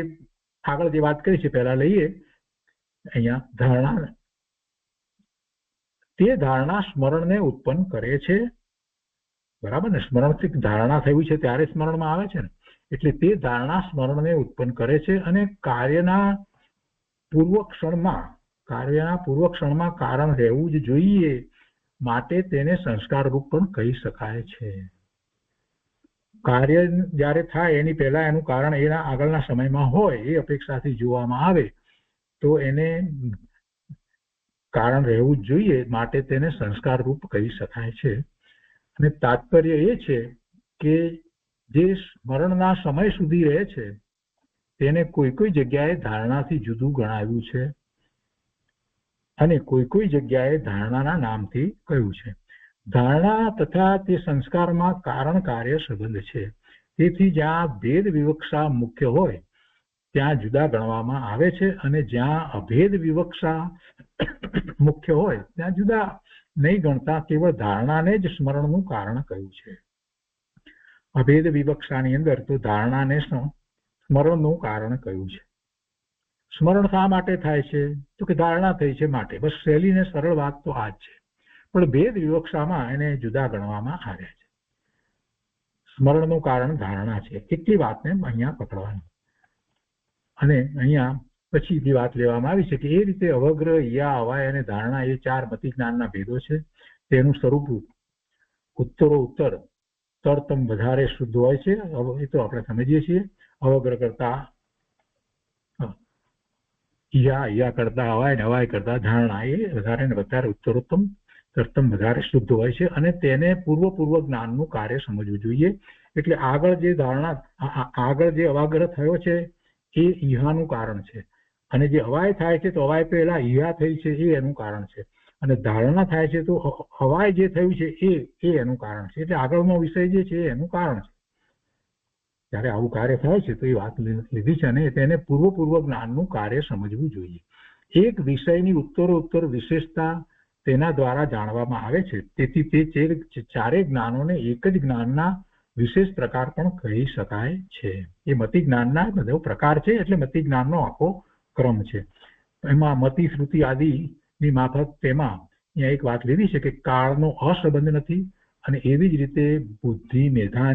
આગળ જે વાત કરી છે પહેલા લઈએ. અહીંયા ધારણા, તે ધારણા સ્મરણને ઉત્પન્ન કરે છે, બરાબર ને? સ્મરણથી ધારણા થયું છે ત્યારે સ્મરણમાં આવે છે ને, એટલે તે ધારણા સ્મરણને ઉત્પન્ન કરે છે અને કાર્યના પૂર્વ ક્ષણમાં કારણ રહેવું જ જોઈએ, માટે તેને સંસ્કાર રૂપ પણ કહી શકાય છે. કાર્ય જ્યારે થાય એની પહેલા એનું કારણ એના આગળના સમયમાં હોય એ અપેક્ષાથી જોવામાં આવે તો એને કારણ રહેવું જ જોઈએ, માટે તેને સંસ્કાર રૂપ કહી શકાય છે. અને તાત્પર્ય એ છે કે જે સ્મરણના સમય સુધી રહે છે તેને કોઈ જગ્યાએ ધારણાથી જુદું ગણાવ્યું છે અને કોઈ જગ્યાએ ધારણાના નામથી કહ્યું છે. ધારણા તથા તે સંસ્કારમાં કારણ કાર્ય સંબંધ છે. તેથી જ્યાં ભેદ વિવક્ષા મુખ્ય હોય ત્યાં જુદા ગણવામાં આવે છે અને જ્યાં અભેદ વિવક્ષા મુખ્ય હોય ત્યાં જુદા નહીં ગણતા કેવળ ધારણાને જ સ્મરણનું કારણ કહ્યું છે. અભેદ વિવક્ષાની અંદર તો ધારણાને સ્મરણનું કારણ કહ્યું છે. સ્મરણ શા માટે થાય છે તો કે ધારણા થઈ છે માટે. બસ સહેલી ને સરળ વાત તો આ જ છે. પણ ભેદ વિવક્ષામાં એને જુદા ગણવામાં આવ્યા છે. સ્મરણનું કારણ ધારણા છે એટલી વાતને અહીંયા પકડવાની. અને અહીંયા પછી જે વાત લેવામાં આવી છે કે એ રીતે અવગ્ર, યા, અવાય અને ધારણા એ 4 મતિ જ્ઞાનના ભેદો છે. તેનું સ્વરૂપ ઉત્તરોત્તર તરતમ વધારે શુદ્ધ હોય છે. એ તો આપણે સમજીએ છીએ. અવગ્ર કરતા યા કરતા અવાય, અવાય કરતા ધારણા એ વધારે ને વધારે ઉત્તરોત્તમ તરતમ વધારે શુદ્ધ હોય છે. અને તેને પૂર્વ જ્ઞાનનું કાર્ય સમજવું જોઈએ. એટલે આગળ જે ધારણા, આગળ જે અવાગ્ર થયો છે એ ઈહાનું કારણ છે, અને જે અવાય થાય છે તો અવાય પહેલા ઈહા થઈ છે એ એનું કારણ છે, અને ધારણા થાય છે તો અવાય જે થયું છે એ એનું કારણ છે. એટલે આગળનો વિષય જે છે એનું કારણ છે. જ્યારે આવું કાર્ય થાય છે તો એ વાત લીધી છે, અને તેને પૂર્વ જ્ઞાનનું કાર્ય સમજવું જોઈએ. એક વિષયની ઉત્તરોત્તર વિશેષતા તેના દ્વારા જાણવામાં આવે છે. તેથી તે ચારેય જ્ઞાનોને એક જ જ્ઞાનના વિશેષ પ્રકાર પણ કહી શકાય છે. એ મતિ જ્ઞાનના બધો પ્રકાર છે, એટલે મતિ જ્ઞાનનો આખો ક્રમ છે. એમાં મતિ, શ્રુતિ આદિની માફક તેમાં અહીંયા એક વાત લીધી છે કે કાળનો અસંબંધ નથી, અને એવી જ રીતે બુદ્ધિ, મેધા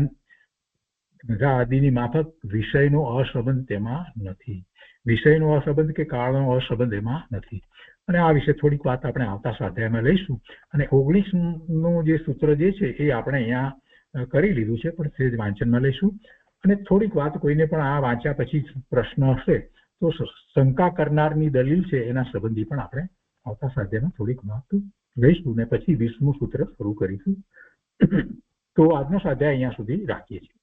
આદિની માફક વિષયનો અસંબંધ તેમાં નથી. વિષયનો અસંબંધ કે કાળનો અસંબંધ એમાં નથી. અને આ વિશે થોડીક વાત આપણે આવતા સ્વાધ્યાયમાં લઈશું. અને 19નું જે સૂત્ર જે છે એ આપણે અહીંયા કરી લીધું છે, પણ તે જ વાંચનમાં લઈશું. અને થોડીક વાત કોઈને પણ આ વાંચ્યા પછી પ્રશ્ન હશે તો શંકા કરનારની દલીલ છે એના સંબંધી પણ આપણે આવતા સ્વાધ્યાયમાં થોડીક વાત લઈશું, ને પછી 20મું સૂત્ર શરૂ કરીશું. તો આજનો સ્વાધ્યાય અહીંયા સુધી રાખીએ છીએ.